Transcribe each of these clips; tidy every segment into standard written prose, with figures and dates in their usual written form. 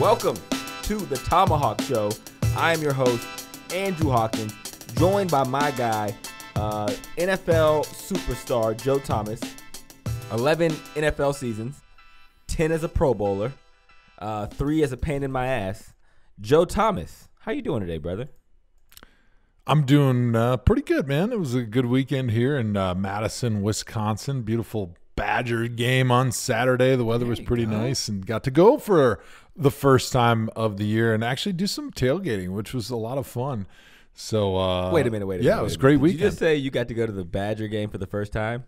Welcome to the ThomaHawk Show. I am your host, Andrew Hawkins, joined by my guy, NFL superstar Joe Thomas. 11 NFL seasons, 10 as a Pro Bowler, 3 as a pain in my ass. Joe Thomas, how you doing today, brother? I'm doing pretty good, man. It was a good weekend here in Madison, Wisconsin. Beautiful Badger game on Saturday. The weather was pretty nice, and got to go for the first time of the year and actually do some tailgating, which was a lot of fun. So wait a minute. Yeah, it was a great weekend. Did you just say you got to go to the Badger game for the first time?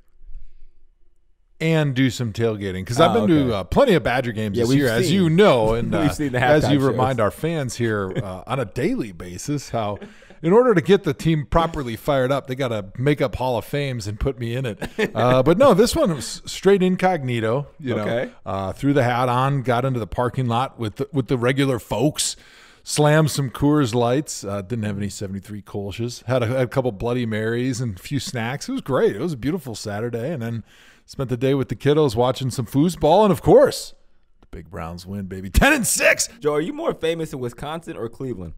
And do some tailgating, because I've been to plenty of Badger games this year, as you know, and we've seen the as you shows. remind our fans here on a daily basis how in order to get the team properly fired up, they got to make up Hall of Fames and put me in it. But no, this one was straight incognito, threw the hat on, got into the parking lot with the regular folks, slammed some Coors Lights, didn't have any 73 Kolsch's, had a couple Bloody Marys and a few snacks. It was great. It was a beautiful Saturday, and then spent the day with the kiddos watching some foosball, and of course, the Big Browns win, baby. 10-6. Joe, are you more famous in Wisconsin or Cleveland?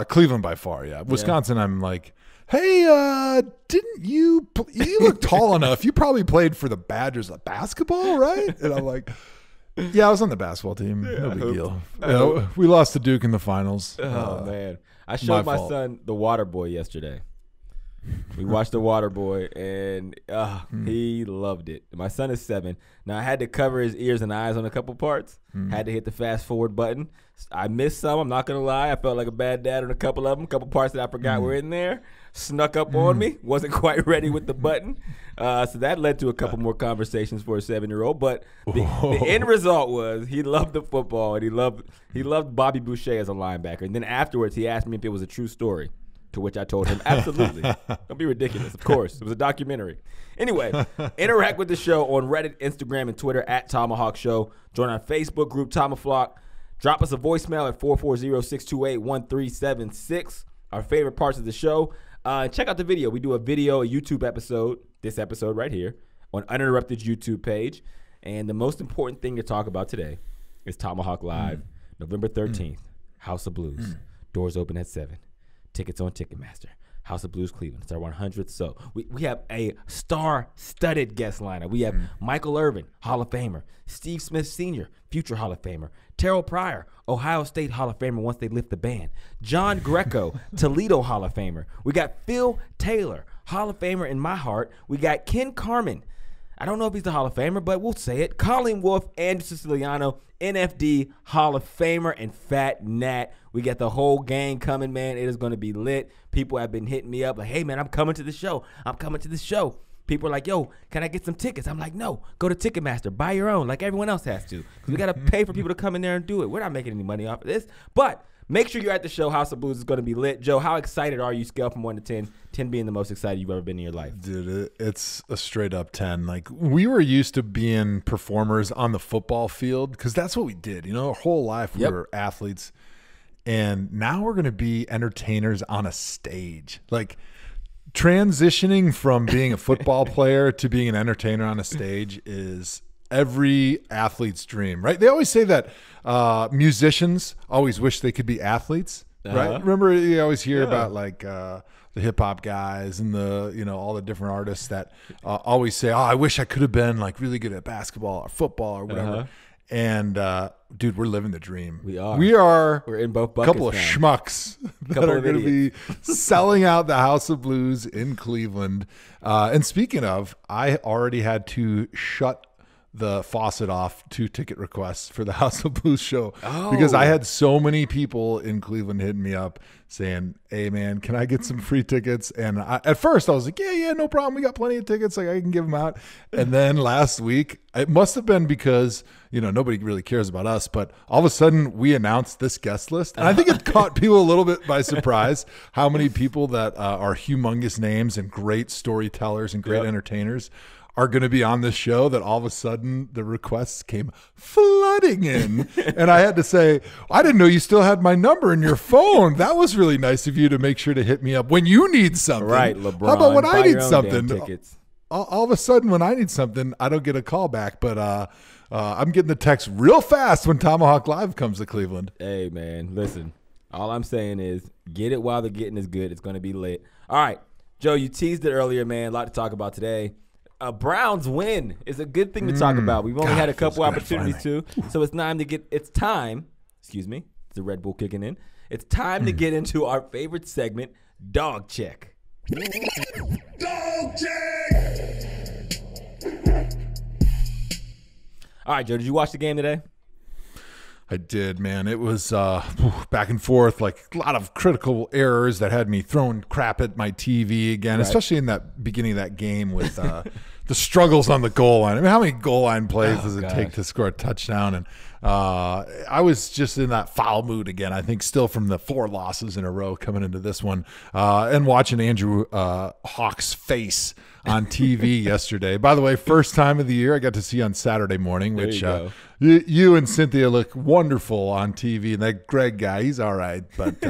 Cleveland by far, yeah. Wisconsin, I'm like, hey, didn't you look tall enough. You probably played for the Badgers of basketball, right? And I'm like, yeah, I was on the basketball team. No big deal. We lost to Duke in the finals. Oh, man. I showed my son The Water Boy yesterday. We watched The Water Boy, and he loved it. My son is 7. Now, I had to cover his ears and eyes on a couple parts. Had to hit the fast forward button. I missed some. I'm not going to lie. I felt like a bad dad on a couple of them. A couple parts that I forgot were in there. Snuck up on me. Wasn't quite ready with the button. So that led to a couple more conversations for a 7-year-old. But the end result was he loved the football, and he loved Bobby Boucher as a linebacker. And then afterwards, he asked me if it was a true story. To which I told him, absolutely. Don't be ridiculous. Of course. It was a documentary. Anyway, interact with the show on Reddit, Instagram, and Twitter at ThomaHawk Show. Join our Facebook group, ThomaFlock. Drop us a voicemail at 440-628-1376. Our favorite parts of the show. Check out the video. We do a YouTube episode, this episode right here, on Uninterrupted YouTube page. And the most important thing to talk about today is ThomaHawk Live, November 13th, House of Blues. Doors open at 7. Tickets on Ticketmaster. House of Blues Cleveland. It's our 100th. So we have a star-studded guest lineup. We have Michael Irvin, Hall of Famer. Steve Smith Sr., future Hall of Famer. Terrell Pryor, Ohio State Hall of Famer once they lift the ban. John Greco, Toledo Hall of Famer. We got Phil Taylor, Hall of Famer in my heart. We got Ken Carman. I don't know if he's the Hall of Famer, but we'll say it. Colleen Wolfe, Andrew Siciliano, NFD, Hall of Famer, and Fat Nat. We got the whole gang coming, man. It is going to be lit. People have been hitting me up like, hey, man, I'm coming to the show. People are like, yo, can I get some tickets? I'm like, no, go to Ticketmaster. Buy your own like everyone else has to. Because we got to pay for people to come in there and do it. We're not making any money off of this. But make sure you're at the show. House of Blues is going to be lit. Joe, how excited are you? Scale from 1 to 10. 10 being the most excited you've ever been in your life. Dude, it's a straight up 10. Like, we were used to being performers on the football field because that's what we did. You know, our whole life we were athletes. And now we're going to be entertainers on a stage. Like, transitioning from being a football player to being an entertainer on a stage is every athlete's dream, right? They always say that musicians always wish they could be athletes, right? Remember, you always hear about like the hip hop guys and the, all the different artists that always say, oh, I wish I could have been like really good at basketball or football or whatever. And dude, we're living the dream. We are. We're in both a buckets couple of now. Schmucks that are going to be selling out the House of Blues in Cleveland. And speaking of, I already had to shut the faucet off 2 ticket requests for the House of Blues show because I had so many people in Cleveland hitting me up saying, hey man, can I get some free tickets? And at first I was like, yeah, no problem. We got plenty of tickets. Like, I can give them out. And then last week, it must have been because, nobody really cares about us, but all of a sudden we announced this guest list. And I think it caught people a little bit by surprise how many people that are humongous names and great storytellers and great entertainers are going to be on this show, that all of a sudden the requests came flooding in. And I had to say, I didn't know you still had my number in your phone. That was really nice of you to make sure to hit me up when you need something. Right, LeBron. How about when I need something? all of a sudden when I need something, I don't get a call back. But I'm getting the text real fast when ThomaHawk Live comes to Cleveland. Hey, man, listen. All I'm saying is get it while the getting is good. It's going to be lit. All right, Joe, you teased it earlier, man. A lot to talk about today. A Browns win is a good thing to talk about. We've only had a couple opportunities too, so it's time to get. It's time. Excuse me, it's the Red Bull kicking in. It's time to get into our favorite segment, Dawg Check. Dawg Check. All right, Joe. Did you watch the game today? I did, man. It was back and forth, like a lot of critical errors that had me throwing crap at my TV again, especially in that beginning of that game with the struggles on the goal line. I mean, how many goal line plays does it take to score a touchdown? And I was just in that foul mood again, I think, still from the 4 losses in a row coming into this one, and watching Andrew Hawk's face on TV yesterday. By the way, first time of the year I got to see on Saturday morning, which you and Cynthia look wonderful on TV. And that Greg guy, he's all right. But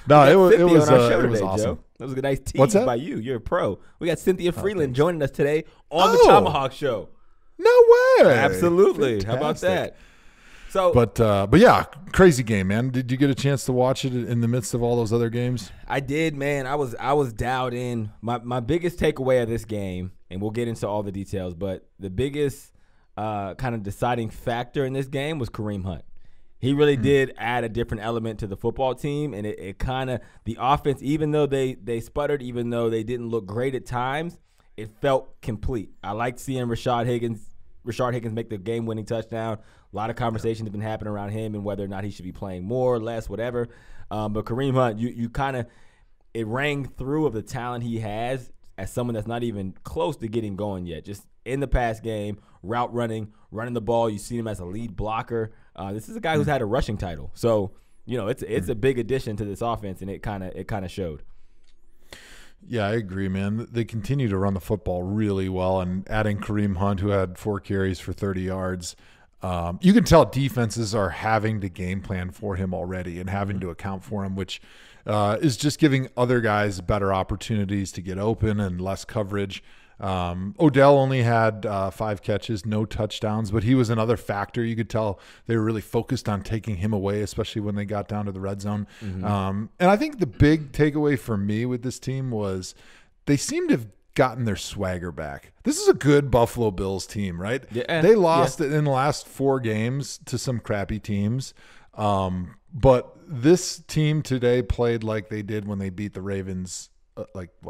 no, it was awesome. Joe. That was a nice tease by you. You're a pro. We got Cynthia Frelund joining us today on the ThomaHawk Show. No way. Absolutely. Fantastic. How about that? So, but yeah, crazy game, man. Did you get a chance to watch it in the midst of all those other games? I did, man. I was dialed in. My biggest takeaway of this game, and we'll get into all the details, but the biggest kind of deciding factor in this game was Kareem Hunt. He really did add a different element to the football team, and it kind of the offense, even though they sputtered, even though they didn't look great at times, it felt complete. I liked seeing Rashard Higgins make the game-winning touchdown. A lot of conversation has been happening around him and whether or not he should be playing more or less, whatever. But Kareem Hunt, you kind of – it rang through of the talent he has as someone that's not even close to getting going yet. Just in the pass game, route running the ball. You see him as a lead blocker. This is a guy who's had a rushing title. So, it's a big addition to this offense, and it kind of showed. Yeah, I agree, man. They continue to run the football really well, and adding Kareem Hunt, who had 4 carries for 30 yards, you can tell defenses are having to game plan for him already and having to account for him, which is just giving other guys better opportunities to get open and less coverage. Odell only had 5 catches, no touchdowns, but he was another factor. You could tell they were really focused on taking him away, especially when they got down to the red zone. And I think the big takeaway for me with this team was they seem to have gotten their swagger back. This is a good Buffalo Bills team, right? Yeah, they lost it in the last 4 games to some crappy teams. But this team today played like they did when they beat the Ravens,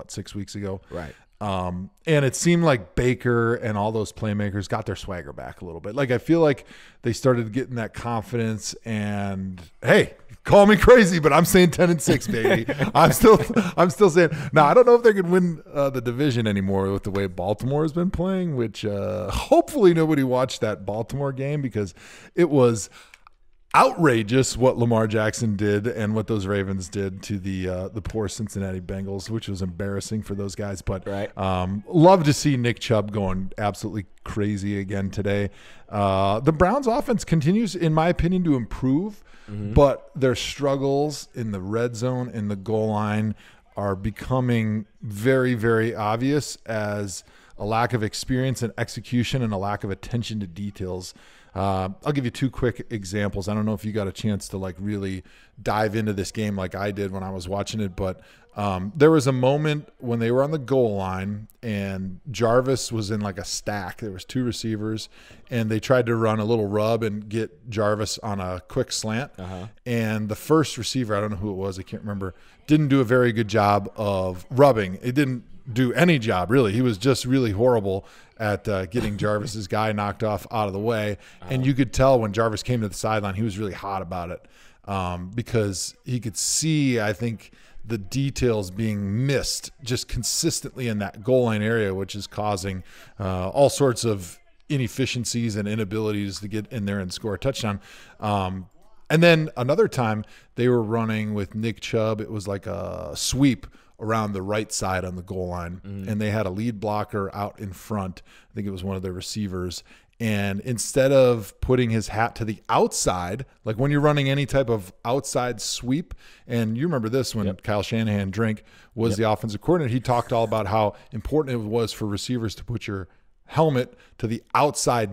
6 weeks ago? Right. And it seemed like Baker and all those playmakers got their swagger back a little bit. Like, I feel like they started getting that confidence, and hey, call me crazy, but I'm saying 10-6, baby. I'm still saying, now I don't know if they can win the division anymore with the way Baltimore has been playing, which hopefully nobody watched that Baltimore game, because it was outrageous what Lamar Jackson did and what those Ravens did to the poor Cincinnati Bengals, which was embarrassing for those guys. But love to see Nick Chubb going absolutely crazy again today. The Browns offense continues, in my opinion, to improve, but their struggles in the red zone and the goal line are becoming very, very obvious as a lack of experience and execution and a lack of attention to details. I'll give you 2 quick examples. I don't know if you got a chance to really dive into this game like I did when I was watching it, but there was a moment when they were on the goal line and Jarvis was in a stack. There was 2 receivers, and they tried to run a little rub and get Jarvis on a quick slant. And the first receiver, I don't know who it was, I can't remember, didn't do a very good job of rubbing. It didn't do any job, really. He was just really horrible at getting Jarvis's guy knocked off out of the way. And you could tell when Jarvis came to the sideline, he was really hot about it, because he could see, I think, the details being missed just consistently in that goal line area, which is causing all sorts of inefficiencies and inabilities to get in there and score a touchdown. And then another time they were running with Nick Chubb. It was like a sweep around the right side on the goal line, and they had a lead blocker out in front. I think it was one of their receivers, And instead of putting his hat to the outside, like when you're running any type of outside sweep, and you remember this when Kyle Shanahan was the offensive coordinator, he talked all about how important it was for receivers to put your helmet to the outside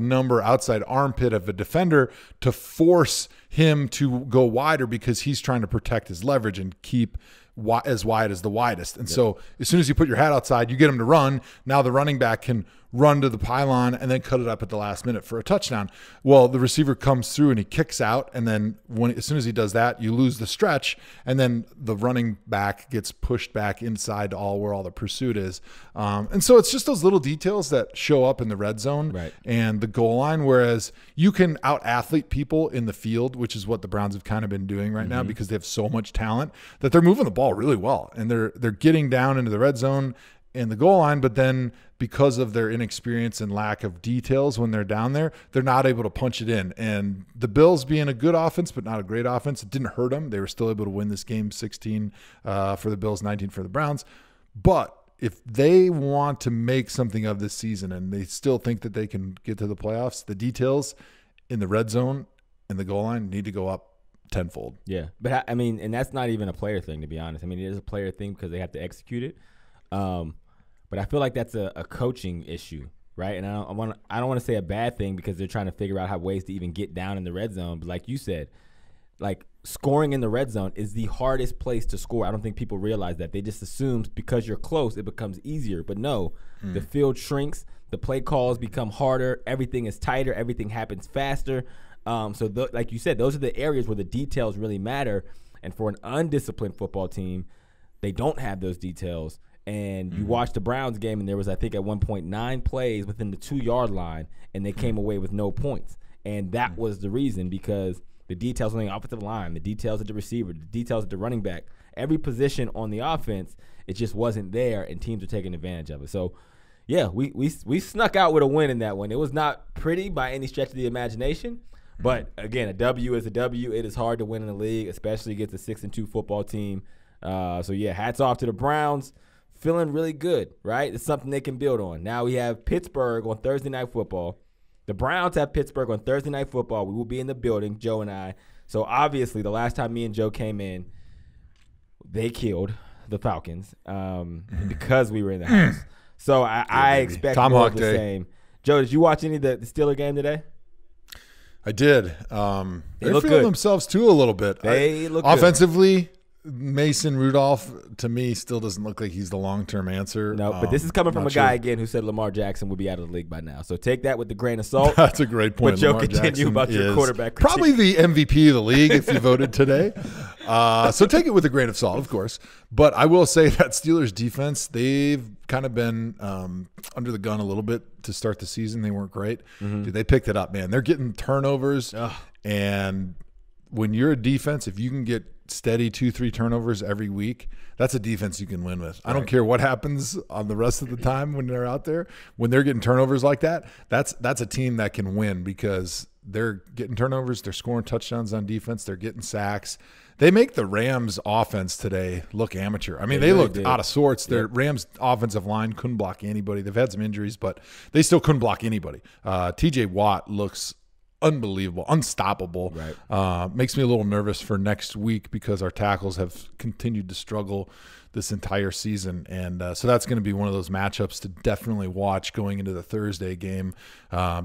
armpit of a defender to force him to go wider because he's trying to protect his leverage and keep as wide as the widest. And so as soon as you put your hat outside, you get him to run. Now the running back can run to the pylon and then cut it up at the last minute for a touchdown. Well, the receiver comes through and he kicks out, and then as soon as he does that, you lose the stretch, and then the running back gets pushed back inside to where all the pursuit is. And so it's just those little details that show up in the red zone and the goal line, whereas you can out-athlete people in the field, which is what the Browns have kind of been doing right now because they have so much talent that they're moving the ball really well, and they're getting down into the red zone and the goal line, but then because of their inexperience and lack of details when they're down there, they're not able to punch it in. And the Bills being a good offense but not a great offense, it didn't hurt them. They were still able to win this game 16 for the Bills, 19 for the Browns. But if they want to make something of this season and they still think that they can get to the playoffs, the details in the red zone and the goal line need to go up tenfold. Yeah, but I mean, and that's not even a player thing, to be honest. I mean, it is a player thing because they have to execute it. But I feel like that's a coaching issue, right? And I don't want to say a bad thing because they're trying to figure out ways to even get down in the red zone. But like you said, like scoring in the red zone is the hardest place to score. I don't think people realize that. They just assume because you're close, it becomes easier. But no, the field shrinks, the play calls become harder, everything is tighter, everything happens faster. Like you said, those are the areas where the details really matter. And for an undisciplined football team, they don't have those details. And you watch the Browns game, and there was, I think, at one point 9 plays within the 2-yard line, and they came away with no points. And that was the reason, because the details on the offensive line, the details of the receiver, the details of the running back, every position on the offense, it just wasn't there, and teams are taking advantage of it. So, yeah, we snuck out with a win in that one. It was not pretty by any stretch of the imagination, but, again, a W is a W. It is hard to win in the league, especially against a 6-2 football team. So, yeah, hats off to the Browns. Feeling really good, right? It's something they can build on. Now we have Pittsburgh on Thursday Night Football. The Browns have Pittsburgh on Thursday Night Football. We will be in the building, Joe and I. So, obviously, the last time me and Joe came in, they killed the Falcons because we were in the house. So, I expect more of the same. Joe, did you watch any of the Steeler game today? I did. They're feeling themselves, too, a little bit. They look offensively. Good. Mason Rudolph, to me, still doesn't look like he's the long-term answer. No, but this is coming from a guy, again, who said Lamar Jackson would be out of the league by now. So take that with a grain of salt. That's a great point. But Joe, continue about your quarterback critique. Probably the MVP of the league if you voted today. So take it with a grain of salt, of course. But I will say that Steelers defense, they've kind of been under the gun a little bit to start the season. They weren't great. Dude, they picked it up, man. They're getting turnovers. And when you're a defense, if you can get steady 2-3 turnovers every week, that's a defense you can win with. I don't care what happens on the rest of the time when they're out there. When they're getting turnovers like that, that's a team that can win because they're getting turnovers, they're scoring touchdowns on defense, they're getting sacks. They make the Rams offense today look amateur. I mean, they looked out of sorts. Their Rams offensive line couldn't block anybody. They've had some injuries, but they still couldn't block anybody. TJ Watt looks unbelievable, unstoppable. Right. Makes me a little nervous for next week because our tackles have continued to struggle this entire season. And so that's going to be one of those matchups to definitely watch going into the Thursday game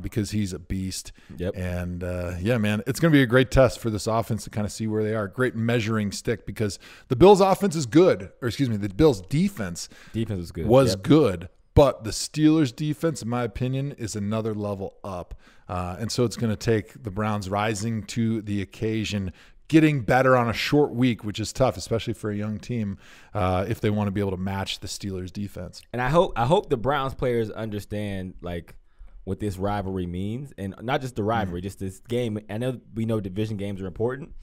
because he's a beast. Yep. And, yeah, man, it's going to be a great test for this offense to kind of see where they are. Great measuring stick because the Bills' offense is good. Or, excuse me, the Bills' defense is good. Was good. But the Steelers' defense, in my opinion, is another level up. And so it's going to take the Browns rising to the occasion, getting better on a short week, which is tough, especially for a young team, if they want to be able to match the Steelers' defense. And I hope the Browns players understand, like, what this rivalry means. And not just the rivalry, just this game. I know we know division games are important.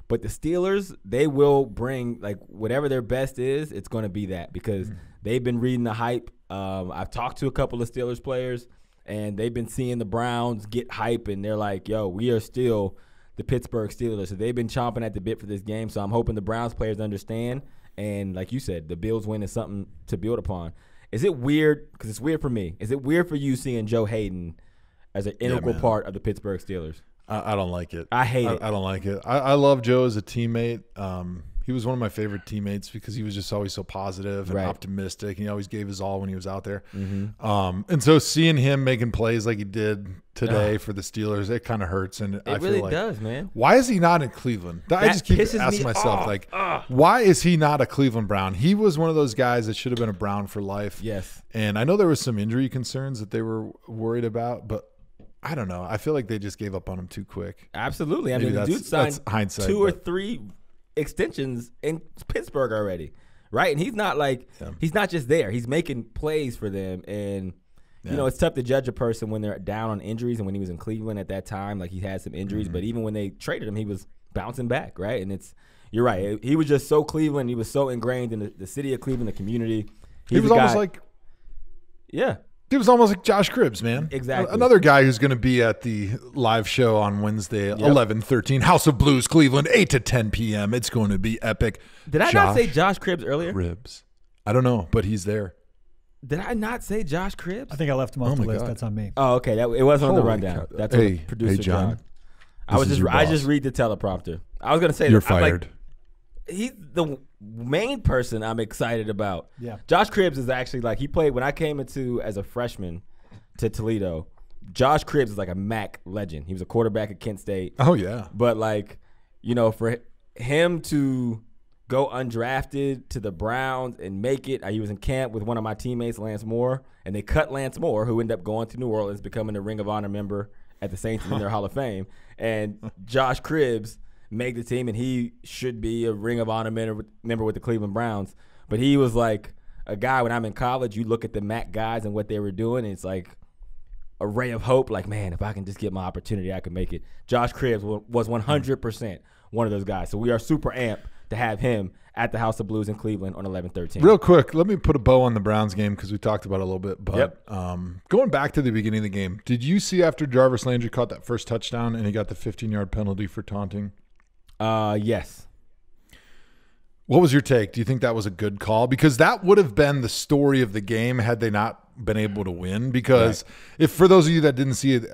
But the Steelers, they will bring, like, whatever their best is, it's going to be that because they've been reading the hype. I've talked to a couple of Steelers players, and they've been seeing the Browns get hype, and they're like, yo, we are still the Pittsburgh Steelers. So they've been chomping at the bit for this game. So I'm hoping the Browns players understand. And like you said, the Bills win is something to build upon. Is it weird? Because it's weird for me. Is it weird for you seeing Joe Hayden as an integral part of the Pittsburgh Steelers. I don't like it. I hate it. I don't like it. I love Joe as a teammate. He was one of my favorite teammates because he was just always so positive and optimistic. He always gave his all when he was out there. And so seeing him making plays like he did today for the Steelers, it kind of hurts. And I really feel like, does, man. Why is he not in Cleveland? I just keep asking myself, why is he not a Cleveland Brown? He was one of those guys that should have been a Brown for life. Yes. And I know there was some injury concerns that they were worried about, but I don't know. I feel like they just gave up on him too quick. Absolutely. I mean, the dude signed hindsight, 2 or 3 extensions in Pittsburgh already, right? And he's not he's not just there. He's making plays for them. And, you know, it's tough to judge a person when they're down on injuries. And when he was in Cleveland at that time, he had some injuries. But even when they traded him, he was bouncing back, right? And you're right. He was just so Cleveland. He was so ingrained in the city of Cleveland, the community. He was almost like – yeah. He was almost like Josh Cribbs, man. Exactly. Another guy who's going to be at the live show on Wednesday, 11/13, House of Blues, Cleveland, 8 to 10 p.m. It's going to be epic. Did I not say Josh Cribbs earlier? Cribbs. I don't know, but he's there. Did I not say Josh Cribbs? I think I left him off the list. That's on me. Oh, okay. It wasn't on the rundown. That's hey, producer John. I just read the teleprompter. I was going to say you're fired. He's the main person I'm excited about. Yeah. Josh Cribbs is actually he played when I came as a freshman to Toledo. Josh Cribbs is like a MAC legend. He was a quarterback at Kent State. Oh, yeah. But for him to go undrafted to the Browns and make it, he was in camp with one of my teammates, Lance Moore, and they cut Lance Moore, who ended up going to New Orleans, becoming a Ring of Honor member at the Saints in their Hall of Fame. And Josh Cribbs made the team, and he should be a Ring of Honor member with the Cleveland Browns. But he was like a guy when I'm in college, you look at the MAC guys and what they were doing, and it's like a ray of hope. Like, man, if I can just get my opportunity, I can make it. Josh Cribbs was 100% one of those guys. So we are super amped to have him at the House of Blues in Cleveland on 11/13. Real quick, let me put a bow on the Browns game because we talked about it a little bit. But going back to the beginning of the game, did you see after Jarvis Landry caught that first touchdown and he got the 15-yard penalty for taunting? Yes. What was your take? Do you think that was a good call? Because that would have been the story of the game had they not been able to win. Because if for those of you that didn't see it,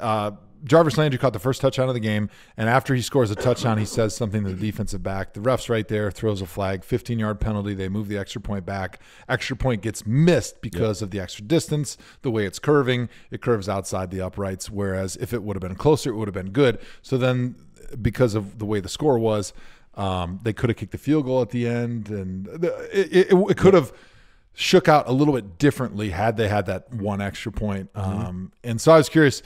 Jarvis Landry caught the first touchdown of the game, and after he scores a touchdown, he says something to the defensive back. The ref's right there, throws a flag, 15-yard penalty. They move the extra point back. Extra point gets missed because of the extra distance. The way it's curving, it curves outside the uprights, whereas if it would have been closer, it would have been good. So then because of the way the score was, they could have kicked the field goal at the end, and it could have shook out a little bit differently had they had that one extra point. And so I was curious.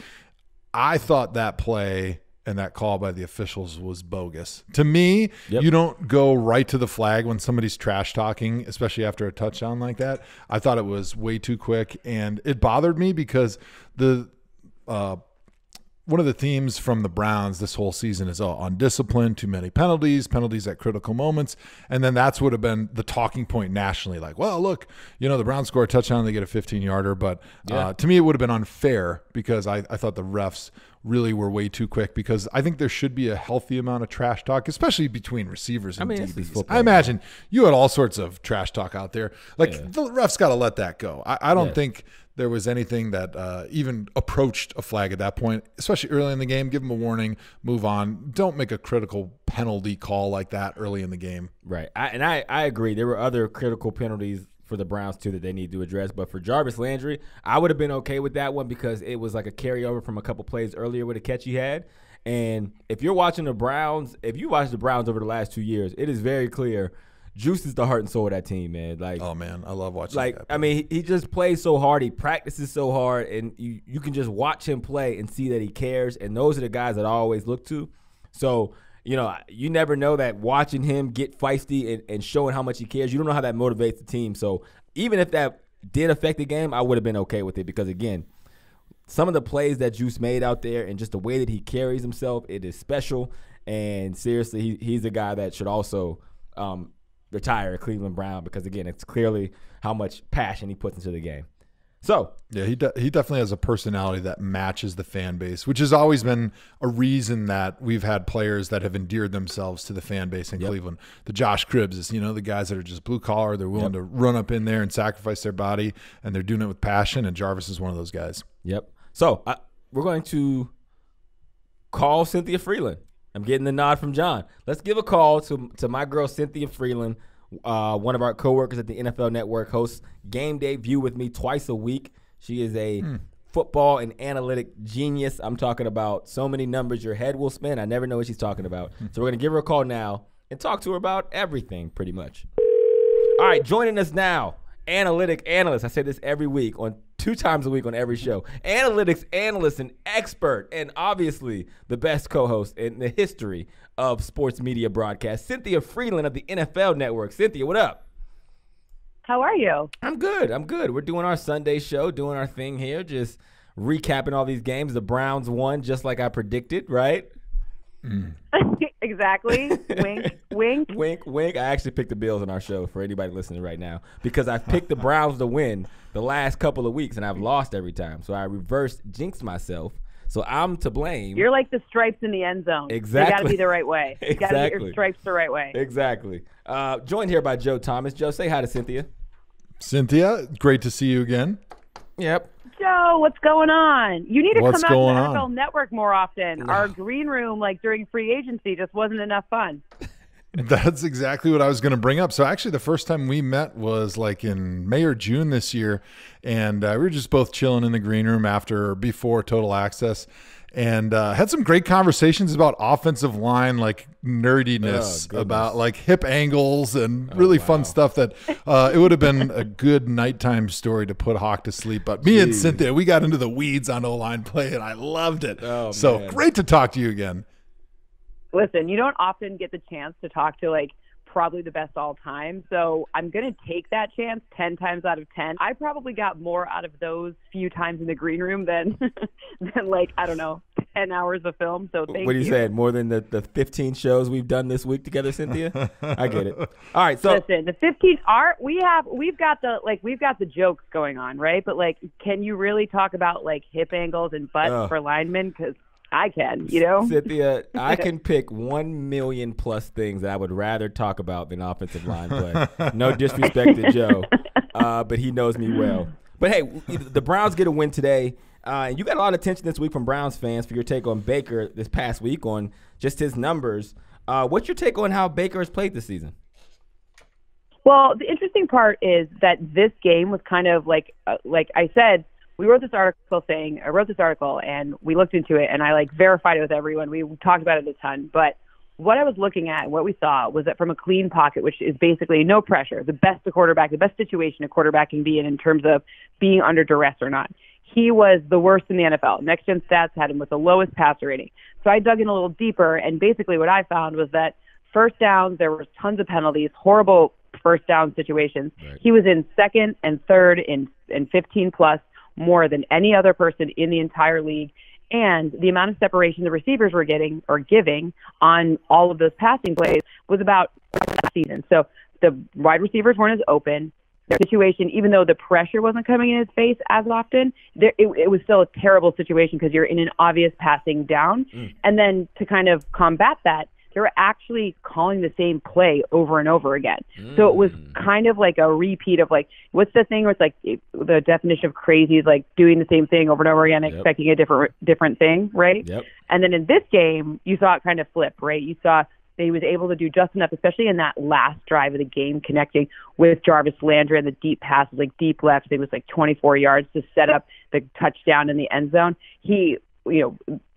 I thought that play and that call by the officials was bogus. To me, you don't go right to the flag when somebody's trash talking, especially after a touchdown like that. I thought it was way too quick, and it bothered me because one of the themes from the Browns this whole season is undisciplined, too many penalties at critical moments. And then that's would have been the talking point nationally. Like, well, look, the Browns score a touchdown, they get a 15-yarder. But to me, it would have been unfair because I thought the refs really were way too quick because I think there should be a healthy amount of trash talk, especially between receivers and DBs. I imagine you had all sorts of trash talk out there. The refs got to let that go. I don't think there was anything that even approached a flag at that point, especially early in the game. Give them a warning, move on. Don't make a critical penalty call like that early in the game. Right. I agree. There were other critical penalties for the Browns, too, that they need to address. But for Jarvis Landry, I would have been okay with that one because it was like a carryover from a couple plays earlier with a catch he had. And if you're watching the Browns, if you watch the Browns over the last 2 years, it is very clear Juice is the heart and soul of that team, man. Oh man, I love watching. I mean, he just plays so hard. He practices so hard, and you can just watch him play and see that he cares. And those are the guys that I always look to. So you never know that watching him get feisty and showing how much he cares. You don't know how that motivates the team. So even if that did affect the game, I would have been okay with it because again, some of the plays that Juice made out there and just the way that he carries himself, it is special. And seriously, he's the guy that should also retire a Cleveland Brown because, again, it's clearly how much passion he puts into the game. So yeah, he definitely has a personality that matches the fan base, which has always been a reason that we've had players that have endeared themselves to the fan base in Cleveland. The Josh Cribbs is, the guys that are just blue collar. They're willing to run up in there and sacrifice their body, and they're doing it with passion, and Jarvis is one of those guys. Yep. So we're going to call Cynthia Frelund. I'm getting the nod from John. Let's give a call to my girl Cynthia Frelund, one of our coworkers at the NFL Network, hosts Game Day View with me twice a week. She is a football and analytic genius. I'm talking about so many numbers your head will spin. I never know what she's talking about. So we're going to give her a call now and talk to her about everything pretty much. All right, joining us now, analytic analyst. I say this every week, 2 times a week on every show. Analytics analyst and expert, and obviously the best co-host in the history of sports media broadcast, Cynthia Frelund of the NFL Network. Cynthia, what up? How are you? I'm good. We're doing our Sunday show, doing our thing here, just recapping all these games. The Browns won just like I predicted, right? Exactly. Wink, wink. Wink, wink. I actually picked the Bills on our show for anybody listening right now because I've picked the Browns to win the last couple of weeks and I've lost every time. So I reversed jinxed myself. So I'm to blame. You're like the stripes in the end zone. Exactly. You got to be the right way. You got to get your stripes the right way. Exactly. Joined here by Joe Thomas. Joe, say hi to Cynthia. Cynthia, great to see you again. Yep. Joe, what's going on? You need to What's come out going to the on? NFL Network more often. No. Our green room, during free agency, just wasn't enough fun. That's exactly what I was going to bring up. So actually the first time we met was in May or June this year. And we were just both chilling in the green room before Total Access and had some great conversations about offensive line, nerdiness, about hip angles and really fun stuff that it would have been a good nighttime story to put Hawk to sleep. But me and Cynthia, we got into the weeds on O-line play and I loved it. So great to talk to you again. Listen, you don't often get the chance to talk to probably the best all time. So I'm going to take that chance 10 times out of 10. I probably got more out of those few times in the green room than I don't know, 10 hours of film. So thank you. What are you saying? More than the 15 shows we've done this week together, Cynthia? I get it. All right. So listen, the 15 are, we've got the jokes going on, right? But can you really talk about hip angles and butts for linemen? Cause I can, Cynthia, I can pick 1 million plus things that I would rather talk about than offensive line play. No disrespect to Joe, but he knows me well. But, hey, the Browns get a win today. And you got a lot of attention this week from Browns fans for your take on Baker this past week on just his numbers. What's your take on how Baker has played this season? Well, the interesting part is that this game was kind of like I said, I wrote this article and we looked into it and I verified it with everyone. We talked about it a ton, but what I was looking at and what we saw was that from a clean pocket, which is basically no pressure, the best situation a quarterback can be in terms of being under duress or not. He was the worst in the NFL. Next Gen Stats had him with the lowest passer rating. So I dug in a little deeper and basically what I found was that first downs, there were tons of penalties, horrible first down situations. Right. He was in second and third in 15 plus, more than any other person in the entire league. And the amount of separation the receivers were getting or giving on all of those passing plays was about last season. So the wide receivers weren't as open. Their situation, even though the pressure wasn't coming in his face as often, it was still a terrible situation because you're in an obvious passing down. And then to kind of combat that, they were actually calling the same play over and over again. So it was kind of like a repeat of what's the thing where it's the definition of crazy is doing the same thing over and over again, expecting a different thing, right? Yep. And then in this game, you saw it kind of flip, right? You saw that he was able to do just enough, especially in that last drive of the game, connecting with Jarvis Landry and the deep passes, deep left. It was 24 yards to set up the touchdown in the end zone.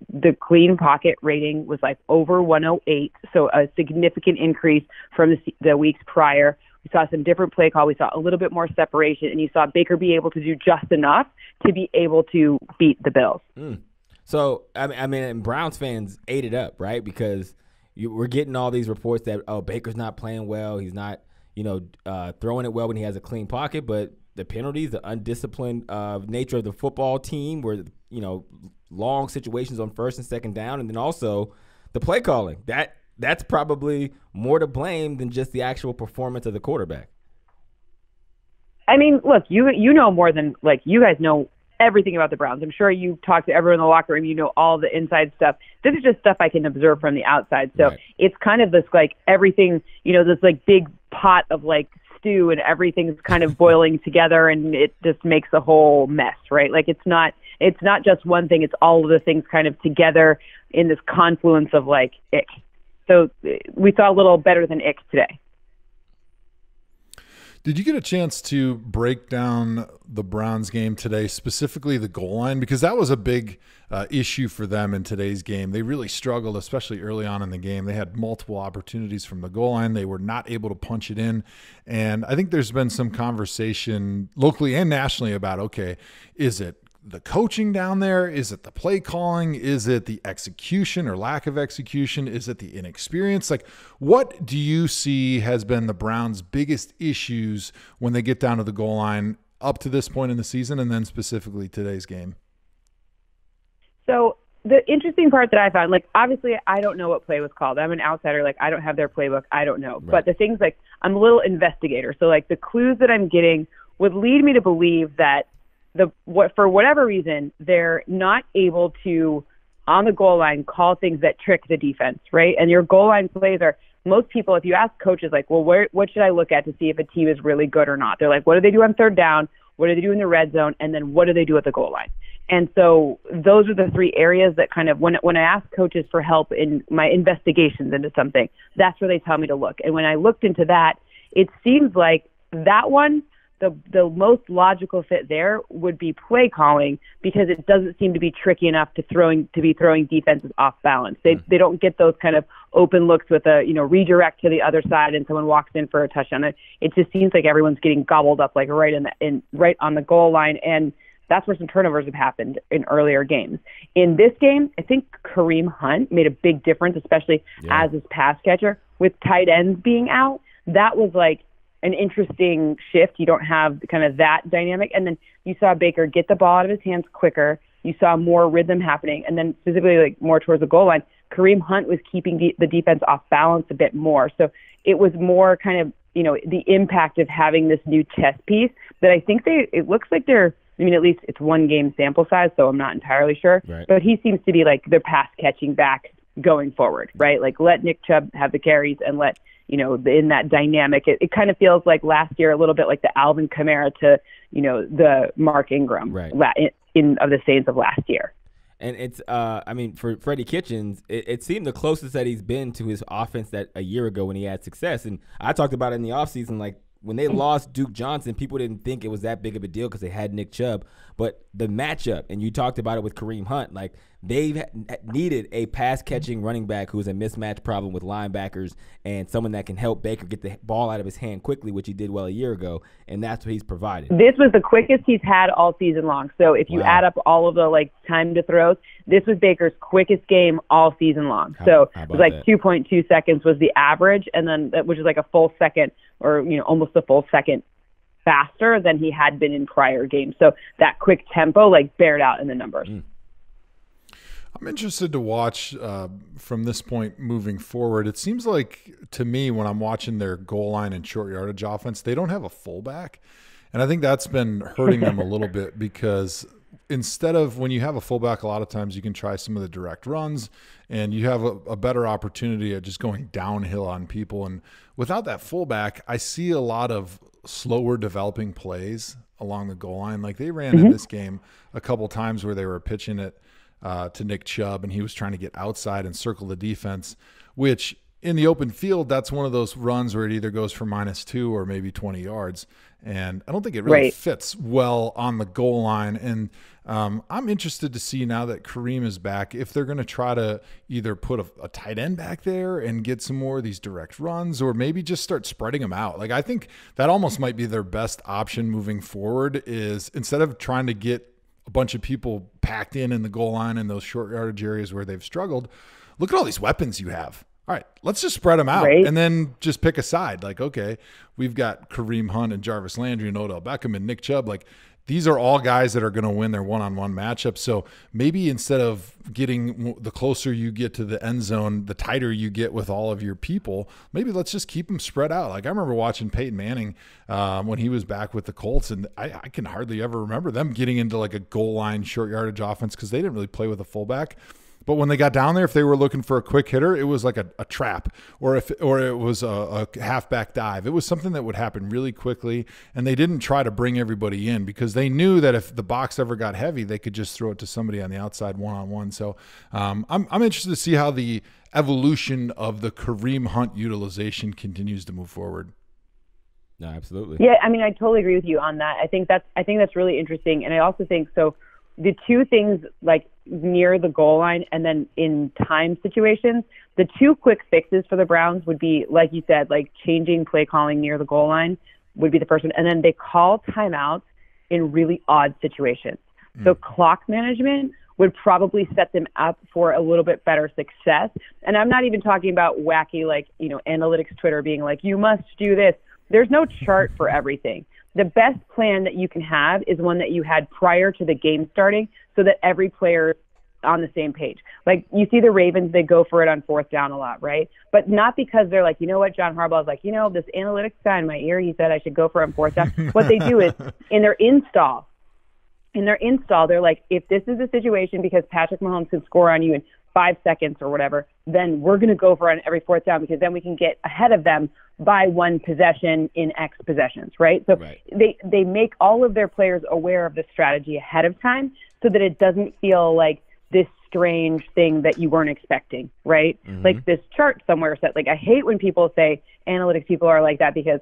The clean pocket rating was over 108, so a significant increase from the weeks prior. We saw some different play call. We saw a little bit more separation, and you saw Baker be able to do just enough to be able to beat the Bills. So, I mean, and Browns fans ate it up, right? Because we're getting all these reports that, Baker's not playing well. He's not, throwing it well when he has a clean pocket, but the penalties, the undisciplined nature of the football team where, long situations on first and second down, and then also the play calling. That's probably more to blame than just the actual performance of the quarterback. I mean, look, you know more than you guys know everything about the Browns. I'm sure you talk to everyone in the locker room. You know all the inside stuff. This is just stuff I can observe from the outside. So It's kind of this everything, this big pot of stew and everything's kind of boiling together and it just makes a whole mess, right? Like it's not just one thing, it's all of the things kind of together in this confluence of like ick. So we saw a little better than ick today. Did you get a chance to break down the Browns game today, specifically the goal line? Because that was a big issue for them in today's game. They really struggled, especially early on in the game. They had multiple opportunities from the goal line. They were not able to punch it in. And I think there's been some conversation locally and nationally about, okay, is it the coaching down there? Is it the play calling? Is it the execution or lack of execution? Is it the inexperience? Like, what do you see has been the Browns' biggest issues when they get down to the goal line up to this point in the season, and then specifically today's game? So the interesting part that I found, like, obviously I don't know what play was called. I'm an outsider. Like, I don't have their playbook. I don't know. Right. But the things, like, I'm a little investigator. So, like, the clues that I'm getting would lead me to believe that for whatever reason, they're not able to, on the goal line, call things that trick the defense, right? And your goal line plays are, most people, if you ask coaches, like, well, what should I look at to see if a team is really good or not? They're like, what do they do on third down? What do they do in the red zone? And then what do they do at the goal line? And so those are the three areas that kind of, when I ask coaches for help in my investigations into something, that's where they tell me to look. And when I looked into that, it seems like that one, the most logical fit there would be play calling, because it doesn't seem to be tricky enough to be throwing defenses off balance. They don't get those kind of open looks with a redirect to the other side and someone walks in for a touchdown. It just seems like everyone's getting gobbled up like right on the goal line, and that's where some turnovers have happened in earlier games. In this game, I think Kareem Hunt made a big difference, especially as his pass catcher with tight ends being out. That was like an interesting shift. You don't have kind of that dynamic. And then you saw Baker get the ball out of his hands quicker. You saw more rhythm happening. And then specifically like more towards the goal line, Kareem Hunt was keeping the defense off balance a bit more. So it was more kind of, the impact of having this new chess piece that I think it looks like at least it's one game sample size, so I'm not entirely sure. Right. But he seems to be like their pass catching back going forward, right? Like let Nick Chubb have the carries and let, in that dynamic, it kind of feels like last year, a little bit like the Alvin Kamara to, the Mark Ingram of the Saints of last year. And it's, for Freddie Kitchens, it seemed the closest that he's been to his offense that a year ago when he had success. And I talked about it in the offseason, like when they lost Duke Johnson, people didn't think it was that big of a deal because they had Nick Chubb. But the matchup, and you talked about it with Kareem Hunt, like they've needed a pass-catching running back who's a mismatch problem with linebackers and someone that can help Baker get the ball out of his hand quickly, which he did well a year ago, and that's what he's provided. This was the quickest he's had all season long. So if you add up all of the time to throws, this was Baker's quickest game all season long. So it was like 2.2 seconds was the average, and then which is like a full second or almost a full second faster than he had been in prior games. So that quick tempo bared out in the numbers. I'm interested to watch from this point moving forward. It seems like to me when I'm watching their goal line and short yardage offense, they don't have a fullback. And I think that's been hurting them a little bit because instead of when you have a fullback, a lot of times you can try some of the direct runs and you have a better opportunity at just going downhill on people. And without that fullback, I see a lot of slower developing plays along the goal line. Like they ran in this game a couple times where they were pitching it to Nick Chubb and he was trying to get outside and circle the defense, which in the open field, that's one of those runs where it either goes for -2 or maybe 20 yards. And I don't think it really fits well on the goal line. And I'm interested to see now that Kareem is back, if they're going to try to either put a tight end back there and get some more of these direct runs or maybe just start spreading them out. Like I think that almost might be their best option moving forward is instead of trying to get a bunch of people packed in the goal line in those short yardage areas where they've struggled, look at all these weapons you have. All right, let's just spread them out and then just pick a side. Like, okay, we've got Kareem Hunt and Jarvis Landry and Odell Beckham and Nick Chubb. Like, these are all guys that are going to win their one-on-one matchup. So maybe instead of getting the closer you get to the end zone, the tighter you get with all of your people, maybe let's just keep them spread out. Like I remember watching Peyton Manning when he was back with the Colts, and I can hardly ever remember them getting into like a goal line short yardage offense because they didn't really play with a fullback. But when they got down there, if they were looking for a quick hitter, it was like a trap, or it was a halfback dive. It was something that would happen really quickly, and they didn't try to bring everybody in because they knew that if the box ever got heavy, they could just throw it to somebody on the outside one-on-one. So I'm interested to see how the evolution of the Kareem Hunt utilization continues to move forward. No, absolutely. Yeah, I mean, I totally agree with you on that. I think that's really interesting, and I also think so. The two things, like near the goal line and then in time situations, the two quick fixes for the Browns would be, like you said, like changing play calling near the goal line would be the first one. And then they call timeouts in really odd situations. So clock management would probably set them up for a little bit better success. And I'm not even talking about wacky, like, analytics Twitter being like, you must do this. There's no chart for everything. The best plan that you can have is one that you had prior to the game starting so that every player is on the same page. Like, you see the Ravens, they go for it on fourth down a lot, right? But not because they're like, you know what, John Harbaugh's like, this analytics guy in my ear, he said I should go for it on fourth down. What they do is in their install, they're like, if this is a situation because Patrick Mahomes can score on you in 5 seconds or whatever, then we're going to go for it on every fourth down because then we can get ahead of them by one possession in X possessions, right? So they make all of their players aware of the strategy ahead of time so that it doesn't feel like this strange thing that you weren't expecting, right? Like this chart somewhere said, like, I hate when people say analytics people are like that because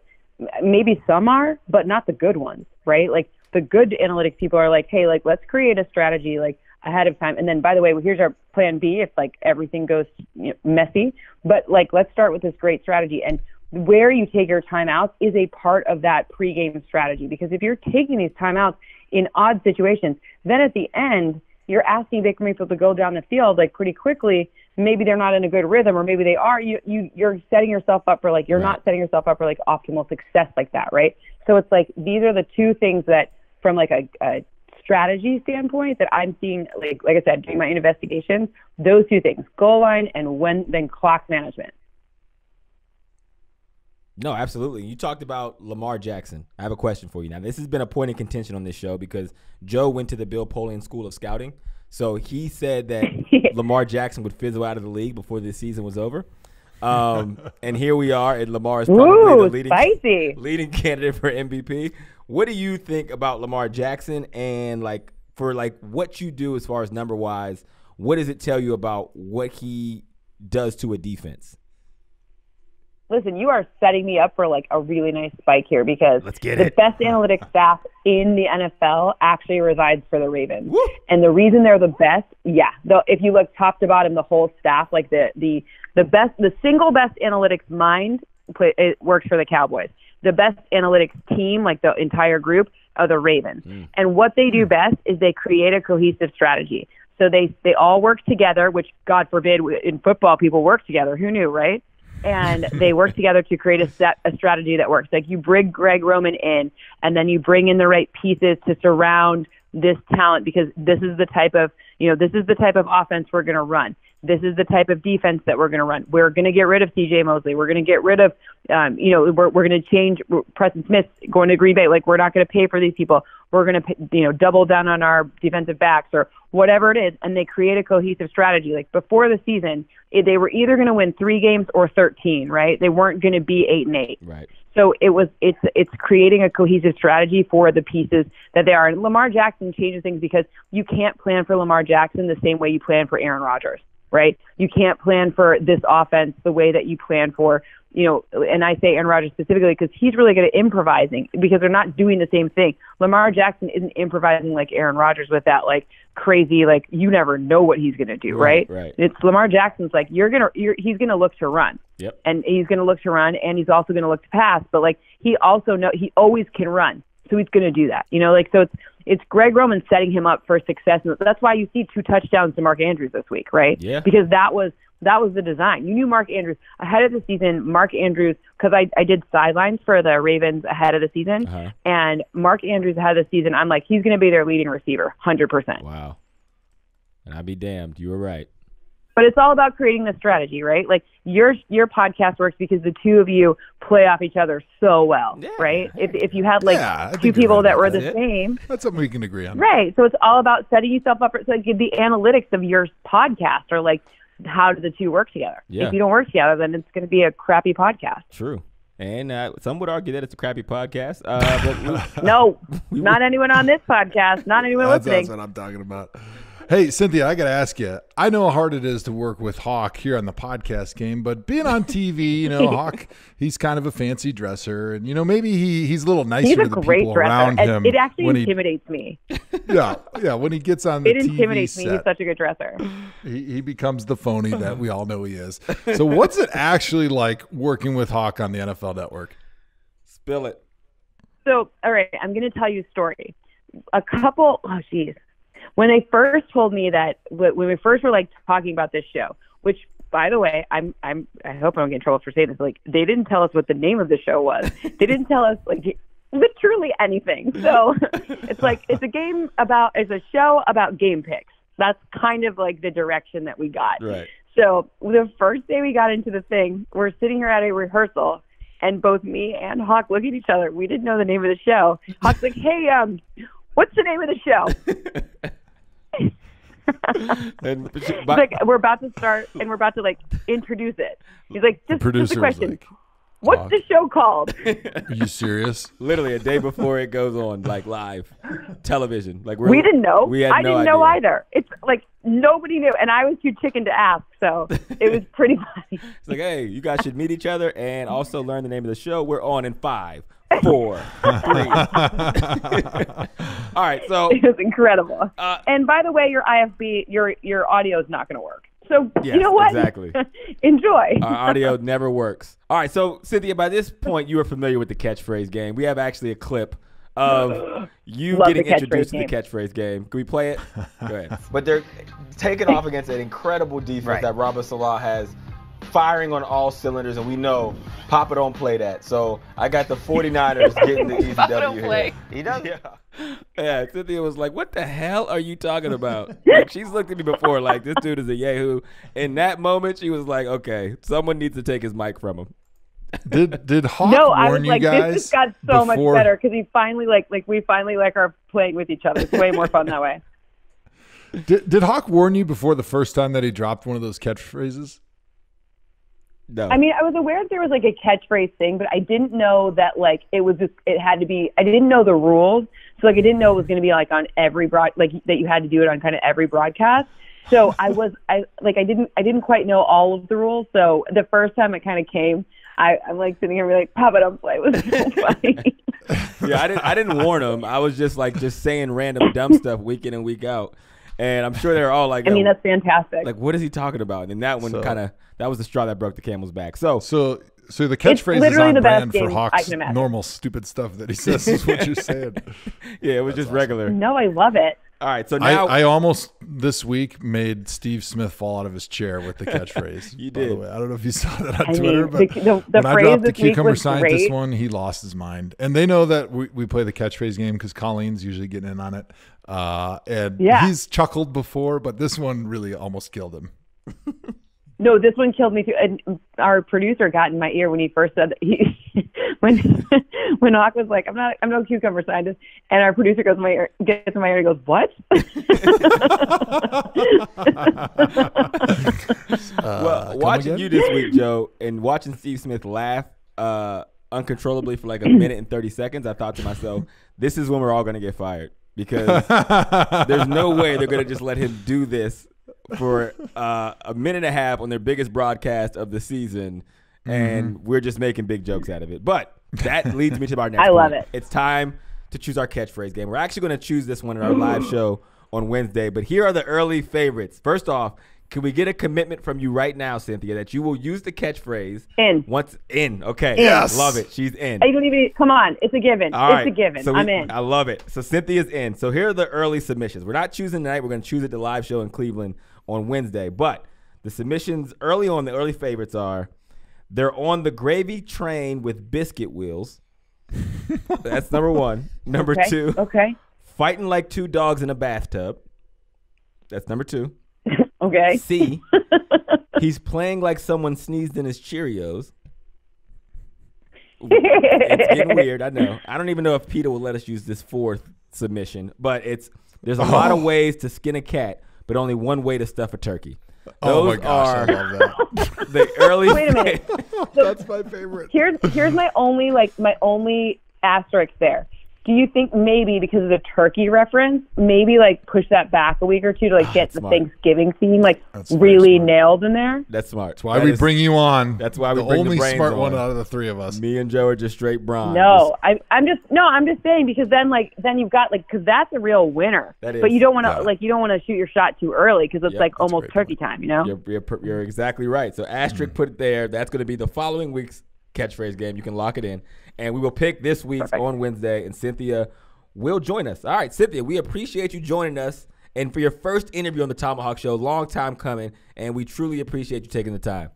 maybe some are, but not the good ones, right? Like the good analytics people are like, hey, like, let's create a strategy like ahead of time. And then, by the way, here's our plan B if like everything goes messy, but like, let's start with this great strategy. And where you take your timeouts is a part of that pregame strategy, because if you're taking these timeouts in odd situations, then at the end, you're asking Baker Mayfield to go down the field like pretty quickly. Maybe they're not in a good rhythm, or maybe they are. You're setting yourself up for like, you're not setting yourself up for like optimal success like that, right? So it's like, these are the two things that from like a strategy standpoint that I'm seeing, like I said, doing my investigations, those two things, goal line and then clock management. No, absolutely. You talked about Lamar Jackson. I have a question for you. Now, this has been a point of contention on this show because Joe went to the Bill Polian School of Scouting. So he said that Lamar Jackson would fizzle out of the league before this season was over. And here we are, and Lamar is probably the leading candidate for MVP. What do you think about Lamar Jackson, and like for like what you do as far as number wise? What does it tell you about what he does to a defense? Listen, you are setting me up for like a really nice spike here because the best analytics staff in the NFL actually resides for the Ravens. Woo! And the reason they're the best, if you look top to bottom, the whole staff, like the single best analytics mind it works for the Cowboys. The best analytics team, like the entire group, are the Ravens. And what they do best is they create a cohesive strategy. So they all work together, which God forbid in football people work together. Who knew, right? And they work together to create a strategy that works. Like you bring Greg Roman in, and then you bring in the right pieces to surround this talent, because this is the type of offense we're going to run. This is the type of defense that we're going to run. We're going to get rid of C.J. Mosley. We're going to get rid of, we're going to change Preston Smith going to Green Bay. Like, we're not going to pay for these people. We're going to, double down on our defensive backs or whatever it is. And they create a cohesive strategy. Like before the season, they were either going to win 3 games or 13, right? They weren't going to be 8-8. Right. So it's creating a cohesive strategy for the pieces that they are. And Lamar Jackson changes things because you can't plan for Lamar Jackson the same way you plan for Aaron Rodgers, right? You can't plan for this offense the way that you plan for, and I say Aaron Rodgers specifically because he's really good at improvising because they're not doing the same thing. Lamar Jackson isn't improvising like Aaron Rodgers with that like crazy, like you never know what he's going to do, right? It's Lamar Jackson's like he's going to look to run. Yep. And he's going to look to run, and he's also going to look to pass, but like he always can run. So he's going to do that, so it's Greg Roman setting him up for success. And that's why you see 2 touchdowns to Mark Andrews this week, right? Yeah. Because that was the design. You knew Mark Andrews ahead of the season. Mark Andrews, because I did sidelines for the Ravens ahead of the season, and Mark Andrews ahead of the season, I'm like, he's going to be their leading receiver, 100%. Wow. And I'll be damned. You were right. But it's all about creating the strategy, right? Like your podcast works because the two of you play off each other so well, right? If you had like two people that were the same. That's something we can agree on. Right. So it's all about setting yourself up for like the analytics of your podcast are like, how do the two work together? Yeah. If you don't work together, then it's going to be a crappy podcast. True. And some would argue that it's a crappy podcast. But no, not anyone on this podcast. Not anyone listening. That's what I'm talking about. Hey, Cynthia, I got to ask you. I know how hard it is to work with Hawk here on the podcast game, but being on TV, you know, Hawk, he's kind of a fancy dresser, and you know, maybe he's a little nicer to the people around him. It actually intimidates me. Yeah. When he gets on the TV it intimidates set, me. He's such a good dresser. He becomes the phony that we all know he is. So, what's it actually like working with Hawk on the NFL Network? Spill it. So, all right, I'm going to tell you a story. When they first told me that, when we first were like talking about this show, which by the way, I hope I don't get in trouble for saying this. Like, they didn't tell us what the name of the show was. They didn't tell us like literally anything. So it's a show about game picks. That's kind of like the direction that we got. Right. So the first day we got into the thing, we're sitting here at a rehearsal, and both me and Hawk look at each other. We didn't know the name of the show. Hawk's like, "Hey, what's the name of the show?" Like, we're about to start and we're about to like introduce it. He's like, just a question. Like, what's the show called? Are you serious? Literally a day before it goes on, like live television. Like we didn't know. I didn't know either. It's like nobody knew, and I was too chicken to ask, so it was pretty funny. It's like, hey, you guys should meet each other and also learn the name of the show. We're on in 5, 4, 3. All right, so it was incredible. And by the way, your IFB, your audio is not going to work. So yes, you know what? Exactly. Enjoy. Our audio never works. All right, so Cynthia, by this point, you are familiar with the catchphrase game. We have actually a clip of you getting introduced to the catchphrase game. Can we play it? Go ahead. But they're taking off against an incredible defense that Robert Saleh has, firing on all cylinders, and we know Papa don't play that. So I got the 49ers getting the easy W here. He does? Yeah, Cynthia was like, what the hell are you talking about? Like, she's looked at me before like, this dude is a yahoo. In that moment, she was like, okay, someone needs to take his mic from him. Did Hawk warn you guys? This just got so much better because he finally we finally are playing with each other. It's way more fun that way. Did Hawk warn you before the first time that he dropped one of those catchphrases? No. I mean, I was aware that there was like a catchphrase thing, but I didn't know that like it had to be. I didn't know the rules, so like I didn't know it was going to be like on every that you had to do it on kind of every broadcast. So I didn't quite know all of the rules. So the first time it kind of came, I'm like sitting here like, Papa don't play. It was so funny. Yeah, I didn't warn him. I was just saying random dumb stuff week in and week out. And I'm sure they're all like, I mean, that's fantastic. Like, what is he talking about? And that one that was the straw that broke the camel's back. So the catchphrase is on brand for Hawk's normal stupid stuff that he says is what you're saying. Yeah, it was just regular. No, I love it. All right, so now I almost this week made Steve Smith fall out of his chair with the catchphrase. You by did. the way. I don't know if you saw that on Twitter, but the when I dropped the cucumber was scientist great. one, he lost his mind. And they know that we play the catchphrase game because Colleen's usually getting in on it. And he's chuckled before, but this one really almost killed him. No, this one killed me too. And our producer got in my ear when he first said that when Hawk was like, I'm no cucumber scientist, and our producer gets in my ear and goes, what? Well, watching you this week, Joe, and watching Steve Smith laugh uncontrollably for like a minute and 30 seconds, I thought to myself, this is when we're all going to get fired, because there's no way they're going to just let him do this for a minute and a half on their biggest broadcast of the season, and we're just making big jokes out of it. But that leads me to our next I love it. It's time to choose our catchphrase game. We're actually going to choose this one in our live show on Wednesday, but here are the early favorites. First off, can we get a commitment from you right now, Cynthia, that you will use the catchphrase once in? Okay. Yes. Love it. She's in. I don't even, come on. It's a given. All right. It's a given. So I'm in. I love it. So Cynthia's in. So here are the early submissions. We're not choosing tonight. We're going to choose at the live show in Cleveland on Wednesday. But the submissions early on, the early favorites are, they're on the gravy train with biscuit wheels. That's number one. Number two. Okay. Fighting like two dogs in a bathtub. That's number two. Okay. C, he's playing like someone sneezed in his Cheerios. It's getting weird, I know. I don't even know if PETA will let us use this fourth submission, but there's a lot of ways to skin a cat, but only one way to stuff a turkey. Oh my gosh, I love that. The early. Wait a minute. That's my favorite. Here's my only asterisk there. Do you think maybe because of the turkey reference, maybe like push that back a week or two to like get the smart. Thanksgiving theme really nailed in there? That's smart. That's why we bring you on. That's why we the bring only the brains smart on. one out of the three of us. Me and Joe are just straight bronze. No, I'm just saying because then you've got because that's a real winner. That is. But you don't want to shoot your shot too early because it's like almost turkey time, you know? You're exactly right. So asterisk put it there. That's going to be the following week's catchphrase game. You can lock it in. And we will pick this week's on Wednesday, and Cynthia will join us. All right, Cynthia, we appreciate you joining us. And for your first interview on the ThomaHawk Show, long time coming, and we truly appreciate you taking the time.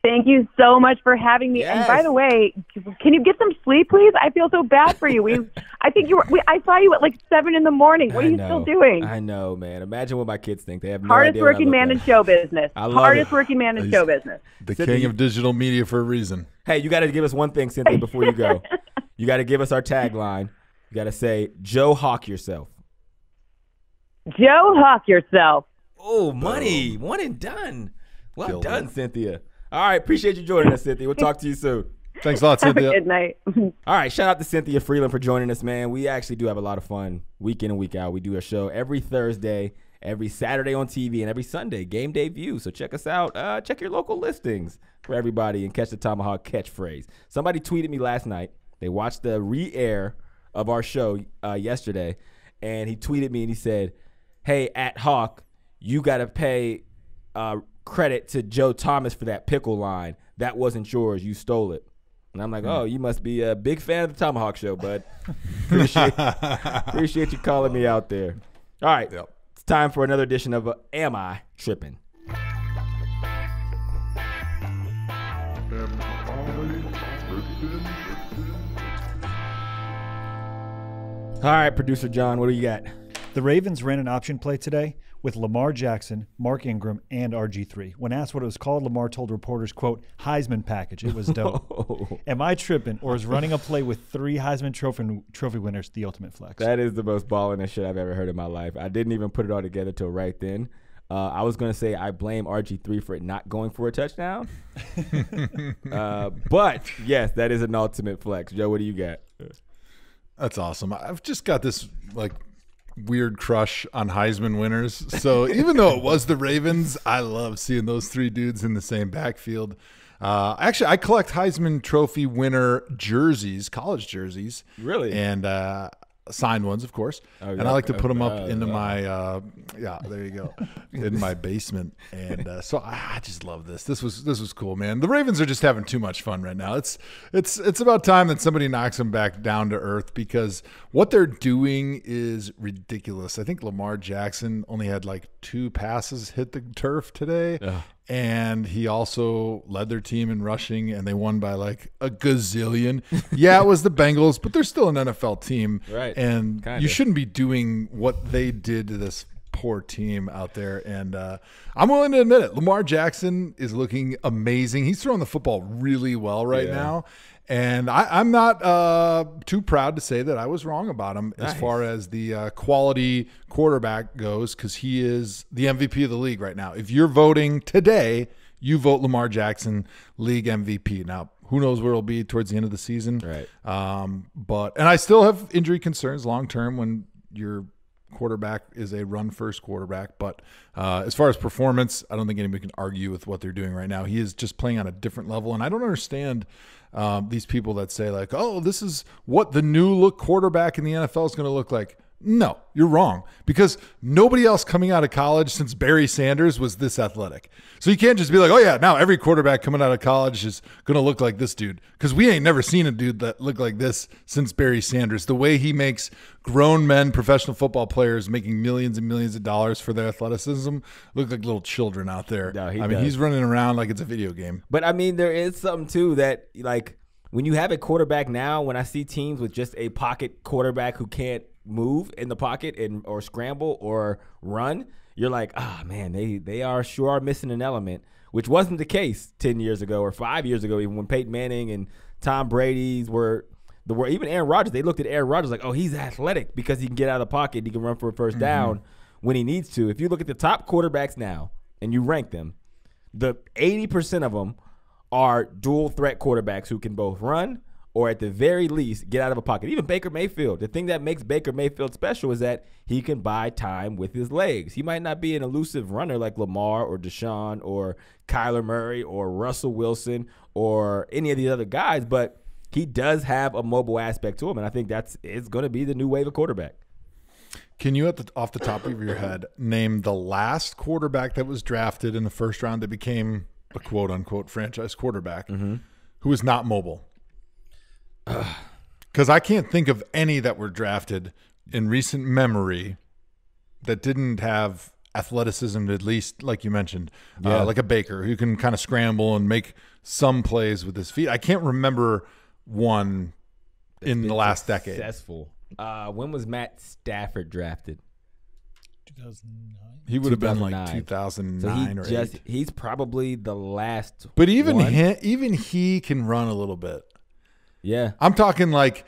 Thank you so much for having me. Yes. And by the way, can you get some sleep, please? I feel so bad for you. I think I saw you at like 7 a.m. What are you still doing? I know, man. Imagine what my kids think. They have no Hardest idea working man in show business. Hardest working man in show business. The Cynthia, king of digital media for a reason. Hey, you got to give us one thing, Cynthia, before you go. You got to give us our tagline. You got to say, Joe Hawk yourself. Joe Hawk yourself. Oh, money. One and done. Well Killed done, it. Cynthia. All right. Appreciate you joining us, Cynthia. We'll talk to you soon. Thanks a lot, Have a Cynthia. good night. All right. Shout out to Cynthia Frelund for joining us, man. We actually do have a lot of fun week in and week out. We do a show every Thursday, every Saturday on TV, and every Sunday, Game Day View. So check us out. Check your local listings for everybody and catch the ThomaHawk catchphrase. Somebody tweeted me last night. They watched the re-air of our show yesterday, and he tweeted me and he said, hey, at Hawk, you got to pay credit to Joe Thomas for that pickle line. That wasn't yours. You stole it. And I'm like, oh, you must be a big fan of the ThomaHawk Show, bud. Appreciate you calling me out there. All right. Yep. It's time for another edition of Am I Tripping? All right, Producer John, what do you got? The Ravens ran an option play today with Lamar Jackson, Mark Ingram, and RG3. When asked what it was called, Lamar told reporters, quote, Heisman package. It was dope. Am I tripping, or is running a play with 3 Heisman trophy winners the ultimate flex? That is the most balling shit I've ever heard in my life. I didn't even put it all together till right then. I was going to say I blame RG3 for it not going for a touchdown. But, yes, that is an ultimate flex. Joe, what do you got? That's awesome. I've just got this weird crush on Heisman winners. So even though it was the Ravens, I love seeing those 3 dudes in the same backfield. Actually, I collect Heisman Trophy winner jerseys, college jerseys. Really? And signed ones, of course. Oh, and I like to put them up into my, there you go, in my basement. And so I just love this. This was cool, man. The Ravens are just having too much fun right now. It's about time that somebody knocks them back down to earth because what they're doing is ridiculous. I think Lamar Jackson only had like 2 passes hit the turf today. Ugh. And he also led their team in rushing, and they won by like a gazillion. Yeah, it was the Bengals, but they're still an NFL team. Right. And Kinda. you shouldn't be doing what they did to this poor team out there. And I'm willing to admit it. Lamar Jackson is looking amazing. He's throwing the football really well right now. And I'm not too proud to say that I was wrong about him as far as the quality quarterback goes, because he is the MVP of the league right now. If you're voting today, you vote Lamar Jackson league MVP. Now, who knows where it'll be towards the end of the season. Right. And I still have injury concerns long term when your quarterback is a run-first quarterback. But as far as performance, I don't think anybody can argue with what they're doing right now. He is just playing on a different level, and I don't understand these people that say like, oh, this is what the new look quarterback in the NFL is going to look like. No, you're wrong, because nobody else coming out of college since Barry Sanders was this athletic. So you can't just be like, oh yeah, now every quarterback coming out of college is going to look like this dude, because we ain't never seen a dude that looked like this since Barry Sanders. The way he makes grown men, professional football players making millions and millions of dollars for their athleticism look like little children out there. No, I mean, he's running around like it's a video game. But, I mean, there is something, too, that, like, when you have a quarterback now, when I see teams with just a pocket quarterback who can't move in the pocket or scramble or run, you're like, man, they are missing an element, which wasn't the case 10 years ago or 5 years ago, even when Peyton Manning and Tom Brady's were even Aaron Rodgers. They looked at Aaron Rodgers like, oh, he's athletic because he can get out of the pocket. He can run for a first down when he needs to. If you look at the top quarterbacks now and you rank them, the 80% of them are dual threat quarterbacks who can both run or at the very least get out of a pocket. Even Baker Mayfield. The thing that makes Baker Mayfield special is that he can buy time with his legs. He might not be an elusive runner like Lamar or Deshaun or Kyler Murray or Russell Wilson or any of the other guys, but he does have a mobile aspect to him, and I think it's going to be the new wave of quarterback. Can you, off the top of your head, name the last quarterback that was drafted in the first round that became a quote-unquote franchise quarterback who was not mobile? Because I can't think of any that were drafted in recent memory that didn't have athleticism, at least, like you mentioned, like a Baker who can kind of scramble and make some plays with his feet. I can't remember one in the last decade. Successful. When was Matt Stafford drafted? 2009. He would have been like 2009 so or 8. He's probably the last. But even he can run a little bit. Yeah, I'm talking like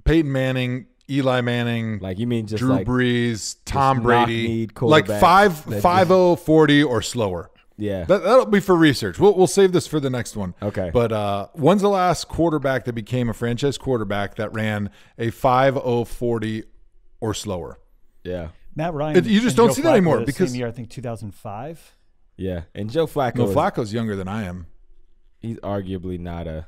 Peyton Manning, Eli Manning, like you mean just Drew like Brees, Tom Brady, like 5'0", 40 or slower. Yeah, that'll be for research. We'll save this for the next one. Okay. But when's the last quarterback that became a franchise quarterback that ran a 5'0", 40 or slower? Yeah. Matt Ryan. You just don't see that anymore because same year, I think 2005. Yeah, and Joe Flacco. No, Flacco's younger than I am. He's arguably not a.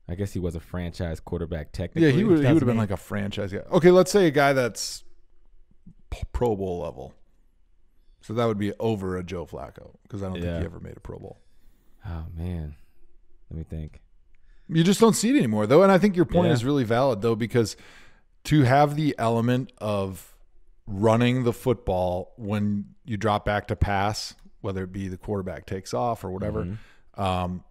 I guess he was a franchise quarterback technically. Yeah, he would have been like a franchise guy. Okay, let's say a guy that's Pro Bowl level. So that would be over a Joe Flacco because I don't think he ever made a Pro Bowl. Oh, man. Let me think. You just don't see it anymore, though. And I think your point is really valid, though, because to have the element of running the football when you drop back to pass, whether it be the quarterback takes off or whatever,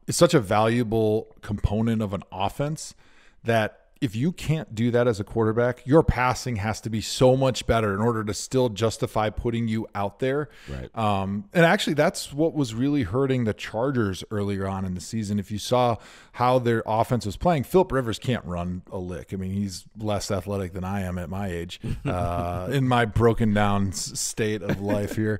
it's such a valuable component of an offense that if you can't do that as a quarterback, your passing has to be so much better in order to still justify putting you out there. Right. And actually, that's what was really hurting the Chargers earlier on in the season. If you saw how their offense was playing, Phillip Rivers can't run a lick. I mean, he's less athletic than I am at my age, in my broken down state of life here.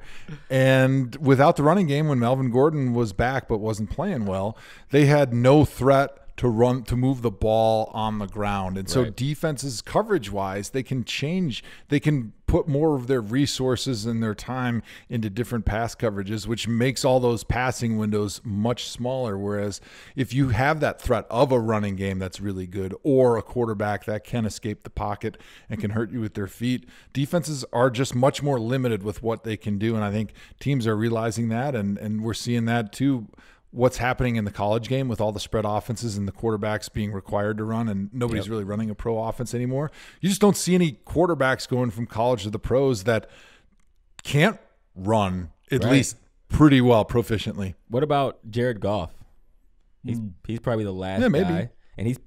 And without the running game, when Melvin Gordon was back but wasn't playing well, they had no threat to move the ball on the ground. And so defenses coverage wise, they can put more of their resources and their time into different pass coverages, which makes all those passing windows much smaller. Whereas if you have that threat of a running game that's really good or a quarterback that can escape the pocket and can hurt you with their feet, defenses are just much more limited with what they can do. And I think teams are realizing that, and we're seeing that too. What's happening in the college game with all the spread offenses and the quarterbacks being required to run, and nobody's really running a pro offense anymore. You just don't see any quarterbacks going from college to the pros that can't run at least pretty well proficiently. What about Jared Goff? He's probably the last guy, and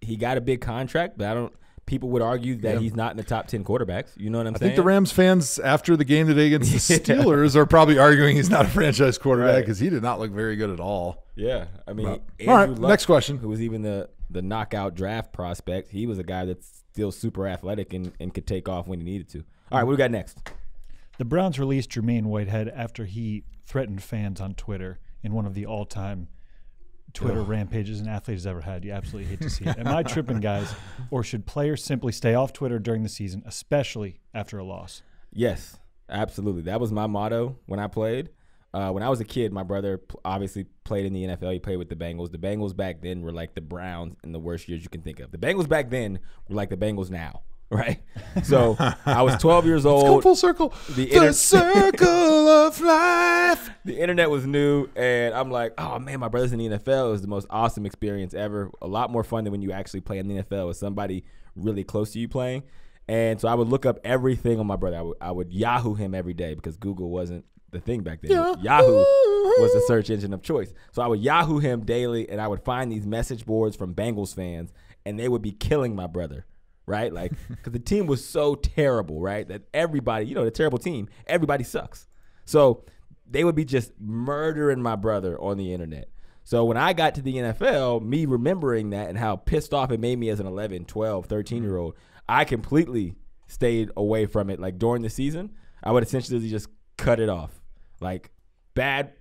he got a big contract, but people would argue that he's not in the top 10 quarterbacks. You know what I'm saying? I think the Rams fans, after the game today against the Steelers, are probably arguing he's not a franchise quarterback because he did not look very good at all. Yeah. I mean, all right, next question. Who was even the knockout draft prospect, he was a guy that's still super athletic and could take off when he needed to. All right, what do we got next? The Browns released Jermaine Whitehead after he threatened fans on Twitter in one of the all-time Twitter rampages an athlete has ever had. You absolutely hate to see it. Am I tripping, guys? Or should players simply stay off Twitter during the season, especially after a loss? Yes, absolutely. That was my motto when I played. When I was a kid, my brother obviously played in the NFL. He played with the Bengals. The Bengals back then were like the Browns in the worst years you can think of. The Bengals back then were like the Bengals now. Right, so I was 12 years old. Let's go full circle. The circle of life. The internet was new, and I'm like, oh man, my brother's in the NFL. It was the most awesome experience ever. A lot more fun than when you actually play in the NFL with somebody really close to you playing. And so I would look up everything on my brother. I would Yahoo him every day because Google wasn't the thing back then. Yahoo was the search engine of choice. So I would Yahoo him daily, and I would find these message boards from Bengals fans, and they would be killing my brother. right? Like, because the team was so terrible, right? That everybody, the terrible team, everybody sucks. So they would be just murdering my brother on the internet. So when I got to the NFL, me remembering that and how pissed off it made me as an 11, 12, 13-year-old, I completely stayed away from it. Like during the season, I would essentially just cut it off. Like bad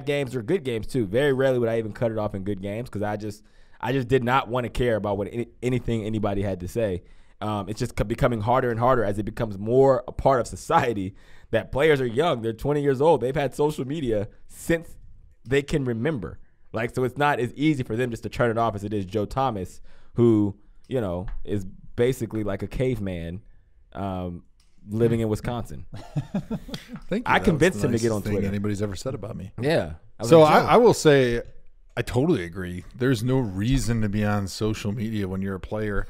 games or good games too. Very rarely would I even cut it off in good games because I just did not want to care about what anything anybody had to say. It's just becoming harder and harder as it becomes more a part of society that players are young. They're 20 years old. They've had social media since they can remember. Like, so it's not as easy for them just to turn it off as it is Joe Thomas, who, is basically like a caveman living in Wisconsin. Thank you. I convinced him to get on Twitter. Anybody's ever said about me. Yeah. So I will say I totally agree. There's no reason to be on social media when you're a player.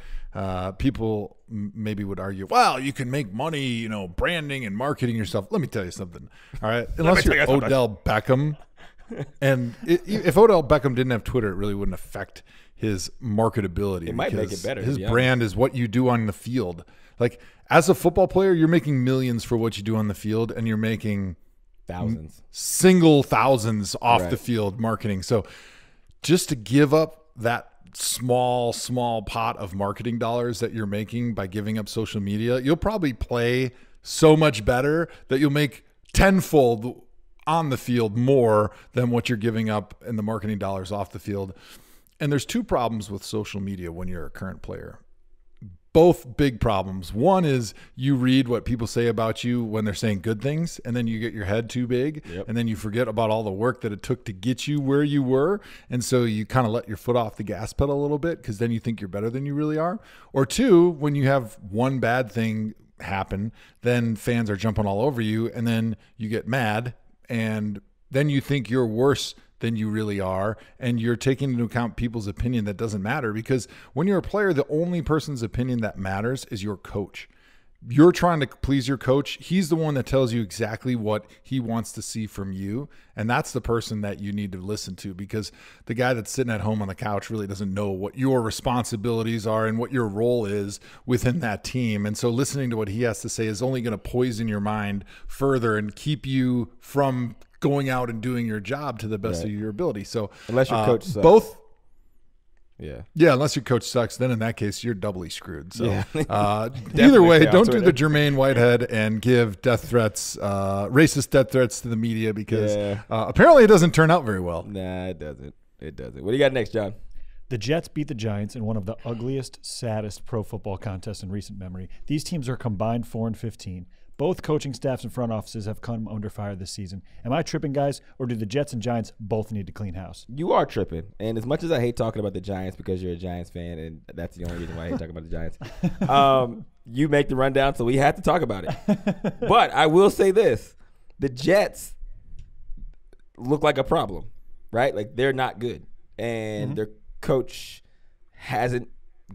People maybe would argue, well, you can make money, branding and marketing yourself. Let me tell you something. All right. Unless you're Odell Beckham. And if Odell Beckham didn't have Twitter, it really wouldn't affect his marketability. It might make it better. His brand is what you do on the field. Like as a football player, you're making millions for what you do on the field, and you're making single thousands off the field marketing. So just to give up that small pot of marketing dollars that you're making by giving up social media, you'll probably play so much better that you'll make tenfold on the field more than what you're giving up in the marketing dollars off the field. And there's two problems with social media when you're a current player. Both big problems. One is you read what people say about you when they're saying good things, and then you get your head too big, and then you forget about all the work that it took to get you where you were. And so you kind of let your foot off the gas pedal a little bit because then you think you're better than you really are. Or two, when you have one bad thing happen, then fans are jumping all over you, and then you get mad, and then you think you're worse than you really are, and you're taking into account people's opinion that doesn't matter, because when you're a player, the only person's opinion that matters is your coach. You're trying to please your coach. He's the one that tells you exactly what he wants to see from you, and that's the person that you need to listen to, because the guy that's sitting at home on the couch really doesn't know what your responsibilities are and what your role is within that team. And so listening to what he has to say is only going to poison your mind further and keep you from going out and doing your job to the best of your ability. So unless your coach sucks. Unless your coach sucks, then in that case you're doubly screwed. So either way, don't do the Jermaine Whitehead and give death threats, racist death threats to the media, because apparently it doesn't turn out very well. Nah, it doesn't. What do you got next, John? The Jets beat the Giants in one of the ugliest, saddest pro football contests in recent memory. These teams are combined 4-15. Both coaching staffs and front offices have come under fire this season. Am I tripping, guys, or do the Jets and Giants both need to clean house? You are tripping. And as much as I hate talking about the Giants because you're a Giants fan, and that's the only reason why I hate talking about the Giants, you make the rundown, so we have to talk about it. But I will say this. The Jets look like a problem, right? Like, they're not good. And their coach hasn't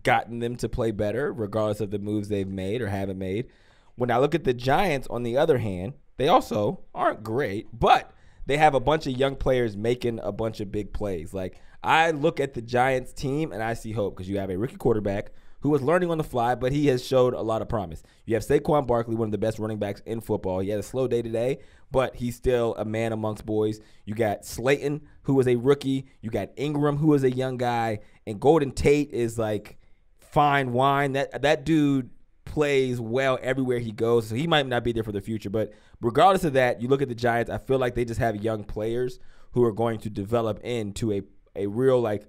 gotten them to play better, regardless of the moves they've made or haven't made. When I look at the Giants, on the other hand, they also aren't great, but they have a bunch of young players making a bunch of big plays. Like, I look at the Giants team and I see hope, because you have a rookie quarterback who was learning on the fly, but he has showed a lot of promise. You have Saquon Barkley, one of the best running backs in football. He had a slow day today, but he's still a man amongst boys. You got Slayton, who was a rookie. You got Ingram, who is a young guy. And Golden Tate is like fine wine. That dude plays well everywhere he goes, so he might not be there for the future. But regardless of that, you look at the Giants, I feel like they just have young players who are going to develop into a real like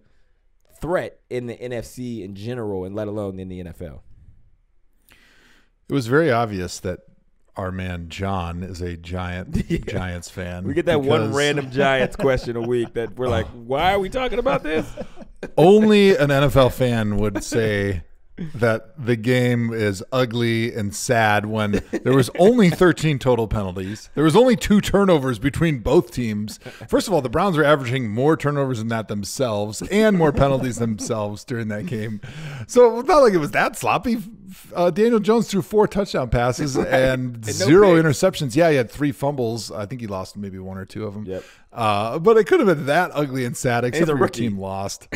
threat in the NFC in general, and let alone in the NFL. It was very obvious that our man John is a Giants fan. We get that one random Giants question a week that we're like, why are we talking about this? Only an NFL fan would say that the game is ugly and sad when there was only 13 total penalties. There was only 2 turnovers between both teams. First of all, the Browns were averaging more turnovers than that themselves and more penalties themselves during that game. So it's not like it was that sloppy. Daniel Jones threw 4 touchdown passes and 0 interceptions. Yeah, he had 3 fumbles. I think he lost maybe 1 or 2 of them. Yep. But it could have been that ugly and sad, except for your team lost.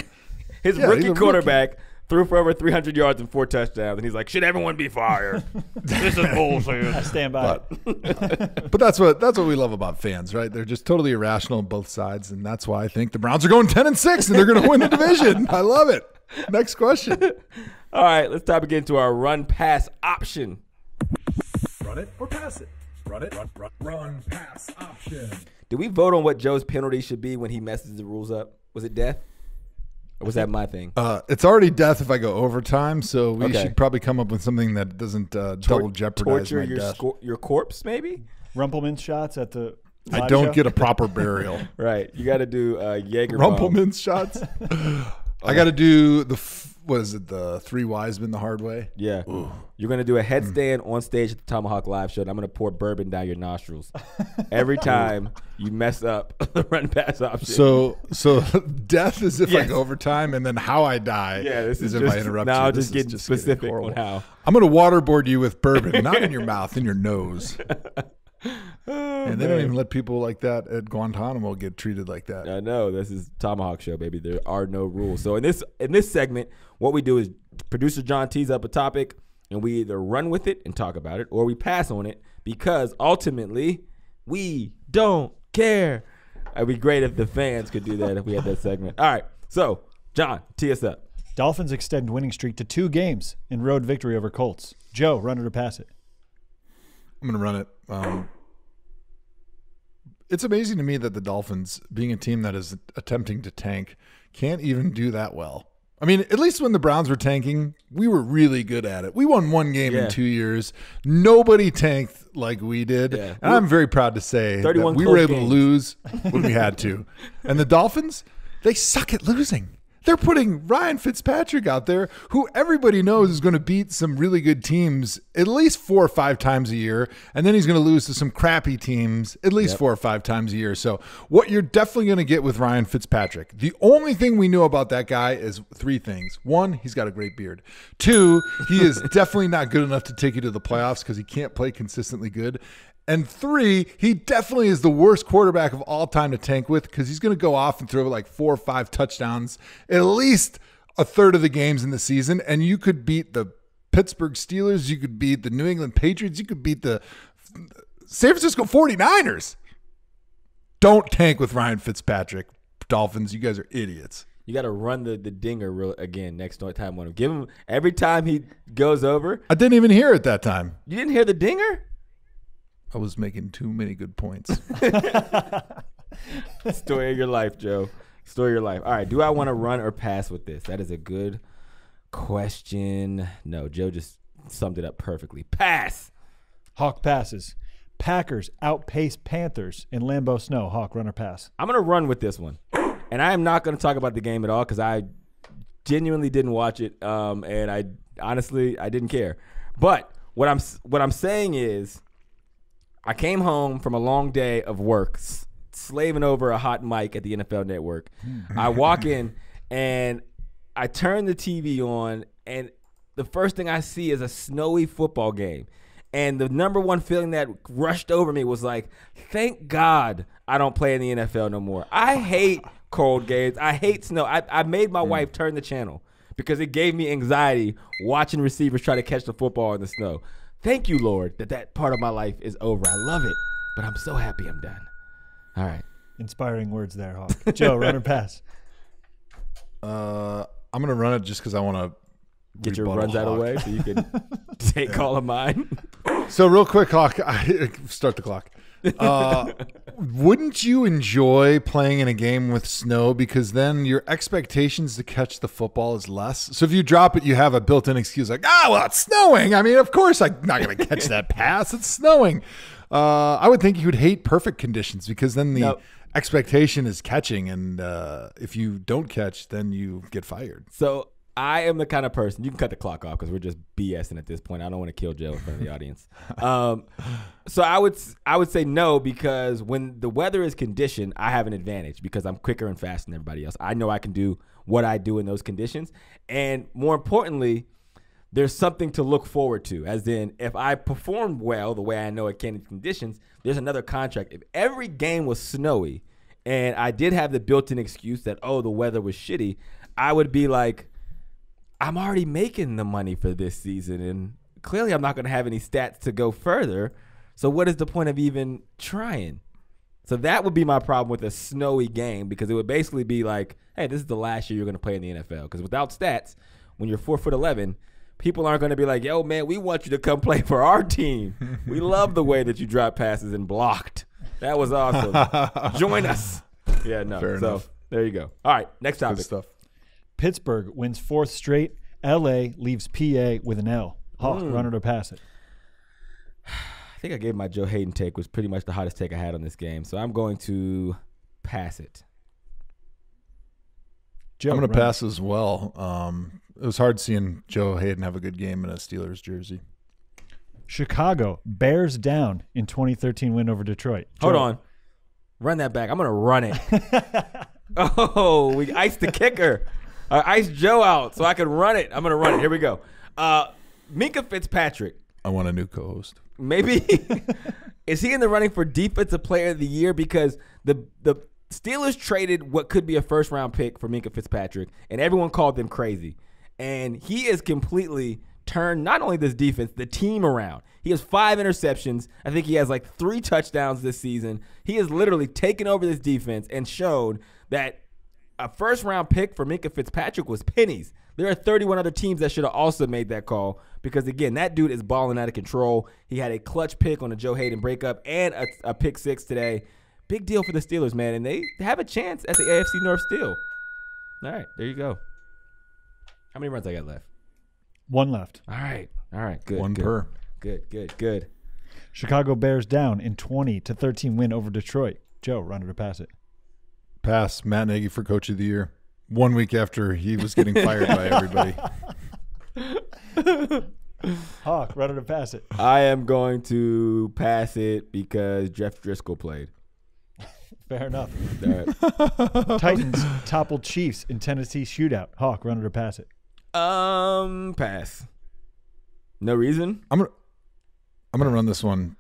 His rookie quarterback threw for over 300 yards and 4 touchdowns, and he's like, "Should everyone be fired? This is bullshit." I stand by it. But that's what we love about fans, right? They're just totally irrational on both sides, and that's why I think the Browns are going 10-6 and they're going to win the division. I love it. Next question. All right, let's dive again to our run pass option. Run it or pass it. Run it. Run pass option. Did we vote on what Joe's penalty should be when he messes the rules up? Was it death? Or was that my thing? It's already death if I go overtime, so we should probably come up with something that doesn't double jeopardize my death. Your corpse, maybe? Rumpelman shots at the I don't get a proper burial. Right. You got to do Jaeger Rumpelman's shots. I got to do the 3 Wiseman the hard way. Yeah. Ooh. You're going to do a headstand on stage at the ThomaHawk Live show, and I'm going to pour bourbon down your nostrils every time you mess up the run pass option. So death is if I go overtime, and then how I die this is if I interrupt now you. just getting specific on how. I'm going to waterboard you with bourbon, not in your mouth, in your nose. And they don't even let people like that at Guantanamo get treated like that. I know. This is ThomaHawk Show, baby. There are no rules. So in this segment, what we do is producer John tees up a topic, and we either run with it and talk about it, or we pass on it because ultimately we don't care. It'd be great if the fans could do that if we had that segment. All right. So, John, tee us up. Dolphins extend winning streak to 2 games in road victory over Colts. Joe, run it or pass it? I'm going to run it. It's amazing to me that the Dolphins, being a team that is attempting to tank, can't even do that well. I mean, at least when the Browns were tanking, we were really good at it. We won 1 game in 2 years. Nobody tanked like we did. Yeah. And I'm very proud to say that we were able to lose when we had to. And the Dolphins, they suck at losing. They're putting Ryan Fitzpatrick out there, who everybody knows is going to beat some really good teams at least 4 or 5 times a year, and then he's going to lose to some crappy teams at least 4 or 5 times a year. So what you're definitely going to get with Ryan Fitzpatrick, the only thing we know about that guy is 3 things. 1, he's got a great beard. 2, he is definitely not good enough to take you to the playoffs because he can't play consistently good. And 3, he definitely is the worst quarterback of all time to tank with because he's going to go off and throw like 4 or 5 touchdowns at least a third of the games in the season. And you could beat the Pittsburgh Steelers. You could beat the New England Patriots. You could beat the San Francisco 49ers. Don't tank with Ryan Fitzpatrick. Dolphins, you guys are idiots. You got to run the dinger again next time on him. Give him every time he goes over. I didn't even hear it that time. You didn't hear the dinger? I was making too many good points. Story of your life, Joe. Story of your life. All right. Do I want to run or pass with this? That is a good question. No, Joe just summed it up perfectly. Pass. Hawk passes. Packers outpace Panthers in Lambeau Snow. Hawk, run or pass? I'm going to run with this one. And I am not going to talk about the game at all because I genuinely didn't watch it. And I honestly didn't care. But what I'm saying is, I came home from a long day of work, slaving over a hot mic at the NFL Network. I walk in, and I turn the TV on, and the first thing I see is a snowy football game. And the number one feeling that rushed over me was like, thank God I don't play in the NFL no more. I hate cold games. I hate snow. I made my wife turn the channel because it gave me anxiety watching receivers try to catch the football in the snow. Thank you, Lord, that part of my life is over. I love it, but I'm so happy I'm done. All right. Inspiring words there, Hawk. Joe, run or pass? I'm going to run it just because I want to get your runs out of the way so you can take all of mine. So real quick, Hawk, start the clock. Wouldn't you enjoy playing in a game with snow because then your expectations to catch the football is less? So if you drop it, you have a built-in excuse like, well, it's snowing. I mean, of course I'm not going to catch that pass. It's snowing. I would think you would hate perfect conditions because then the expectation is catching, and if you don't catch, then you get fired. So I am the kind of person, you can cut the clock off because we're just BSing at this point. I don't want to kill Joe in front of the audience. So I would say no, because when the weather is conditioned, I have an advantage because I'm quicker and faster than everybody else. I know I can do what I do in those conditions. And more importantly, there's something to look forward to, as in if I perform well the way I know I can in conditions, there's another contract. If every game was snowy and I did have the built-in excuse that, the weather was shitty, I would be like, I'm already making the money for this season, and clearly I'm not going to have any stats to go further. So what is the point of even trying? So that would be my problem with a snowy game, because it would basically be like, hey, this is the last year you're going to play in the NFL. Because without stats, when you're 4'11", people aren't going to be like, yo, man, we want you to come play for our team. We love the way that you drop passes and blocked. That was awesome. Join us. Yeah, no. Fair enough. There you go. All right, next topic. Good stuff. Pittsburgh wins 4th straight. L.A. leaves P.A. with an L. Hawk, run it or pass it? I think I gave my Joe Hayden take, was pretty much the hottest take I had on this game. So I'm going to pass it. Joe, I'm going to pass as well. It was hard seeing Joe Hayden have a good game in a Steelers jersey. Chicago bears down in 2013 win over Detroit. Hold on. Run that back. I'm going to run it. Oh, we iced the kicker. I iced Joe out so I could run it. I'm going to run it. Here we go. Minkah Fitzpatrick. I want a new co-host. Maybe. Is he in the running for Defensive Player of the Year? Because the Steelers traded what could be a first-round pick for Minkah Fitzpatrick, and everyone called them crazy. And he has completely turned not only this defense, the team around. He has 5 interceptions. I think he has like 3 touchdowns this season. He has literally taken over this defense and shown that a first-round pick for Minkah Fitzpatrick was pennies. There are 31 other teams that should have also made that call because, again, that dude is balling out of control. He had a clutch pick on a Joe Hayden breakup and a pick 6 today. Big deal for the Steelers, man, and they have a chance at the AFC North still. All right, there you go. How many runs I got left? 1 left. All right, good. One good. per. Good. Chicago bears down in 20-13 win over Detroit. Joe, run it or pass it? Pass. Matt Nagy for Coach of the Year. 1 week after he was getting fired by everybody. Hawk, run it or pass it? I am going to pass it because Jeff Driscoll played. Fair enough. All right. Titans toppled Chiefs in Tennessee shootout. Hawk, run it or pass it? Pass. No reason. I'm gonna run this one.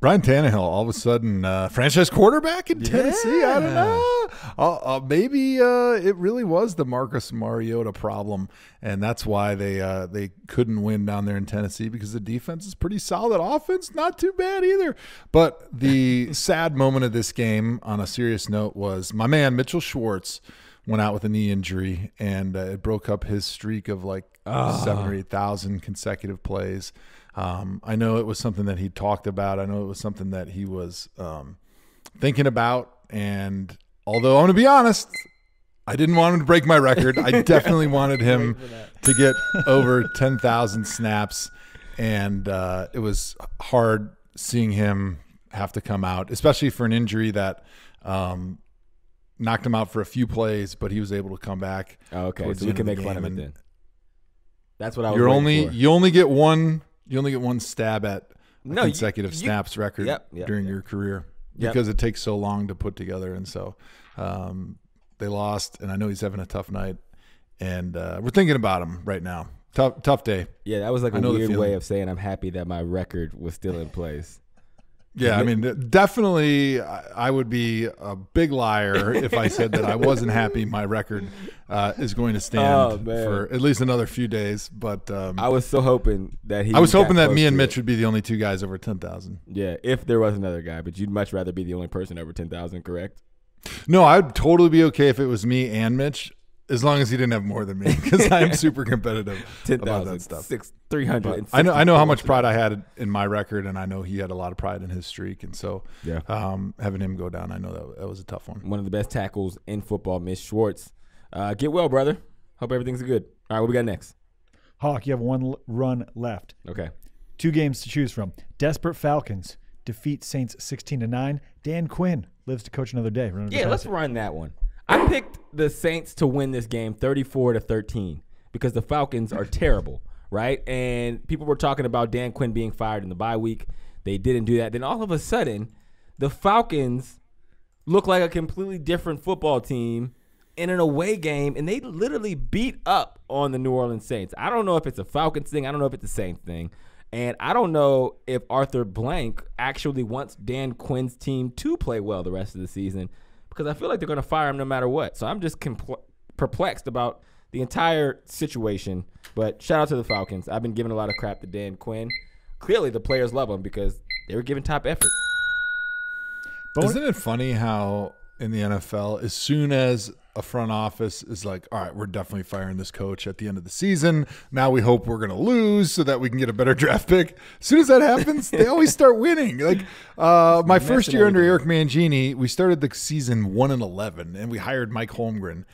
Brian Tannehill, all of a sudden, franchise quarterback in Tennessee. I don't know. Maybe it really was the Marcus Mariota problem, and that's why they couldn't win down there in Tennessee, because the defense is pretty solid. Offense, not too bad either. But the sad moment of this game, on a serious note, was my man Mitchell Schwartz went out with a knee injury, and it broke up his streak of like 7,000 or 8,000 consecutive plays. I know it was something that he talked about. I know it was something that he was thinking about. And although I'm going to be honest, I didn't want him to break my record. I definitely wanted him to get over 10,000 snaps. And it was hard seeing him have to come out, especially for an injury that knocked him out for a few plays, but he was able to come back. Oh, okay, so we can make fun of it then. That's what I was for. You only get one stab at consecutive snaps record during your career because it takes so long to put together. And so they lost, and I know he's having a tough night. And we're thinking about him right now. Tough day. Yeah, that was like a weird way of saying I'm happy that my record was still in place. Yeah, I mean, definitely I would be a big liar if I said that I wasn't happy my record is going to stand for at least another few days. But I was so hoping that I was hoping that me and Mitch would be the only 2 guys over 10,000. Yeah, if there was another guy, but you'd much rather be the only person over 10,000, correct? No, I'd totally be okay if it was me and Mitch, as long as he didn't have more than me, because I'm super competitive about that stuff. 300. I know how much pride I had in my record, and I know he had a lot of pride in his streak. And so having him go down, I know that was a tough one. One of the best tackles in football, Miss Schwartz. Get well, brother. Hope everything's good. All right, what we got next? Hawk, you have 1 run left. Okay. 2 games to choose from. Desperate Falcons defeat Saints 16-9. Dan Quinn lives to coach another day. Let's run that one. I picked the Saints to win this game 34-13 because the Falcons are terrible, right? And people were talking about Dan Quinn being fired in the bye week. They didn't do that. Then all of a sudden, the Falcons look like a completely different football team in an away game, and they literally beat up on the New Orleans Saints. I don't know if it's a Falcons thing. I don't know if it's the Saints thing. And I don't know if Arthur Blank actually wants Dan Quinn's team to play well the rest of the season, because I feel like they're going to fire him no matter what. So I'm just perplexed about the entire situation. But shout out to the Falcons. I've been giving a lot of crap to Dan Quinn. Clearly, the players love him because they were giving top effort. Isn't it funny how in the NFL, as soon as a front office is like, all right, we're definitely firing this coach at the end of the season. Now we hope we're going to lose so that we can get a better draft pick. As soon as that happens, they always start winning. Like my first year under Eric Mangini, we started the season 1-11, and we hired Mike Holmgren.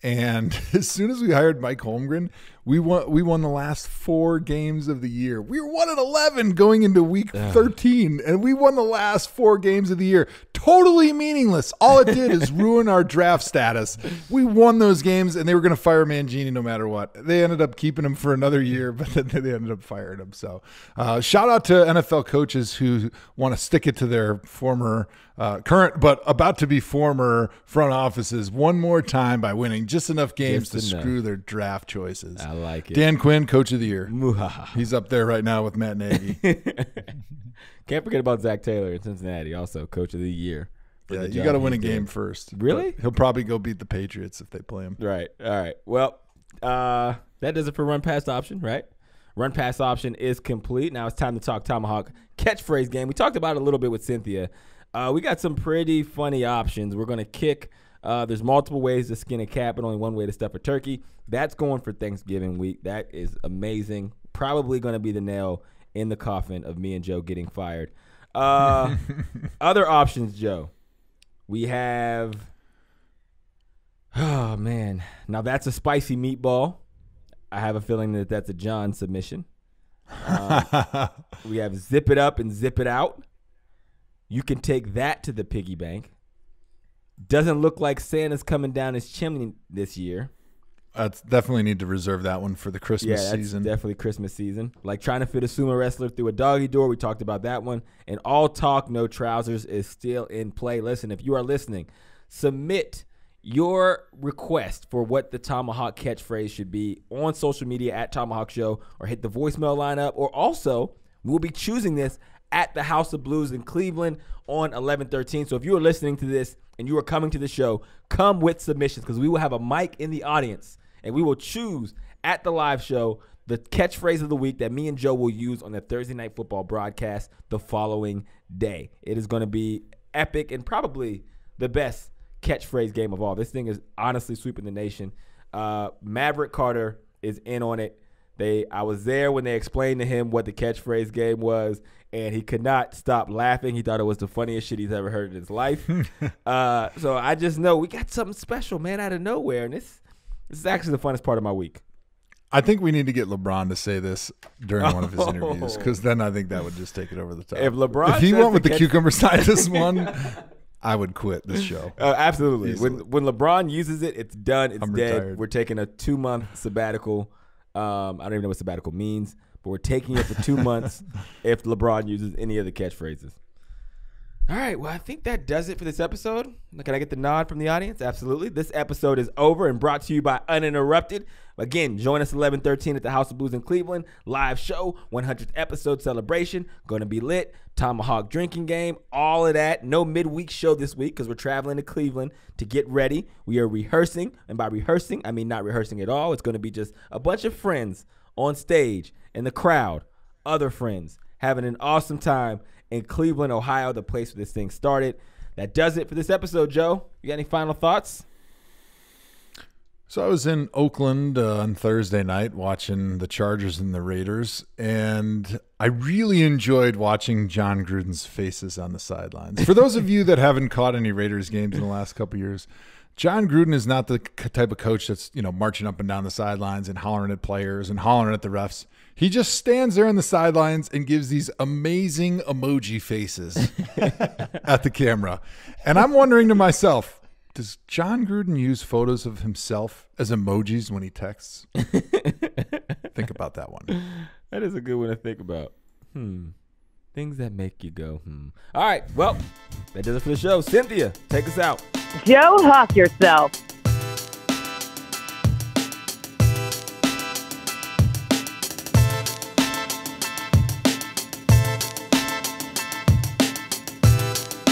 And as soon as we hired Mike Holmgren, we won the last 4 games of the year. We were 1-11 going into week 13, and we won the last 4 games of the year. Totally meaningless. All it did is ruin our draft status. We won those games, and they were going to fire Mangini no matter what. They ended up keeping him for another year, but then they ended up firing him. So shout out to NFL coaches who want to stick it to their former current, but about to be former front offices one more time by winning just enough games to screw their draft choices. I like it. Dan Quinn, Coach of the Year. He's up there right now with Matt Nagy. Can't forget about Zach Taylor in Cincinnati, also Coach of the Year. Yeah, you got to win a game first. Really? But he'll probably go beat the Patriots if they play him. Right. All right. Well, that does it for Run Pass Option, right? Run Pass Option is complete. Now it's time to talk ThomaHawk catchphrase game. We talked about it a little bit with Cynthia. We got some pretty funny options. We're going to kick. There's multiple ways to skin a cat, but only one way to stuff a turkey. That's going for Thanksgiving week. That is amazing. Probably going to be the nail in the coffin of me and Joe getting fired. Other options, Joe. We have, oh, man. Now, that's a spicy meatball. I have a feeling that that's a John submission. We have zip it up and zip it out. You can take that to the piggy bank. Doesn't look like Santa's coming down his chimney this year. Definitely need to reserve that one for the Christmas season. Definitely Christmas season. Like trying to fit a sumo wrestler through a doggy door. We talked about that one. And all talk, no trousers is still in play. Listen, if you are listening, submit your request for what the ThomaHawk catchphrase should be on social media at ThomaHawk Show, or hit the voicemail lineup, or also we'll be choosing this at the House of Blues in Cleveland on 11/13. So if you are listening to this and you are coming to the show, come with submissions, because we will have a mic in the audience and we will choose at the live show the catchphrase of the week that me and Joe will use on the Thursday Night Football broadcast the following day. It is going to be epic and probably the best catchphrase game of all. This thing is honestly sweeping the nation. Maverick Carter is in on it. I was there when they explained to him what the catchphrase game was, and he could not stop laughing. He thought it was the funniest shit he's ever heard in his life. So I just know we got something special, man, out of nowhere, and this is actually the funnest part of my week. I think we need to get LeBron to say this during one of his interviews, because then I think that would just take it over the top. If he went with the cucumber scientist one, I I would quit this show. Absolutely. When LeBron uses it, it's done. It's I'm dead. retired. We're taking a 2-month sabbatical. I don't even know what sabbatical means, but we're taking it for 2 months if LeBron uses any of the catchphrases. All right, well, I think that does it for this episode. Can I get the nod from the audience? Absolutely. This episode is over and brought to you by Uninterrupted. Again, join us 11/13 at the House of Blues in Cleveland. Live show, 100th episode celebration. Going to be lit. ThomaHawk drinking game, all of that. No midweek show this week because we're traveling to Cleveland to get ready. We are rehearsing, and by rehearsing, I mean not rehearsing at all. It's going to be just a bunch of friends on stage in the crowd, other friends, having an awesome time in Cleveland, Ohio, the place where this thing started. That does it for this episode, Joe. You got any final thoughts? So I was in Oakland on Thursday night watching the Chargers and the Raiders, and I really enjoyed watching John Gruden's faces on the sidelines. For those of you that haven't caught any Raiders games in the last couple of years, John Gruden is not the type of coach that's, marching up and down the sidelines and hollering at players and hollering at the refs. He just stands there on the sidelines and gives these amazing emoji faces at the camera. And I'm wondering to myself, does John Gruden use photos of himself as emojis when he texts? Think about that one. That is a good one to think about. Things that make you go, All right, well, that does it for the show. Cynthia, take us out. Joe Hawk yourself.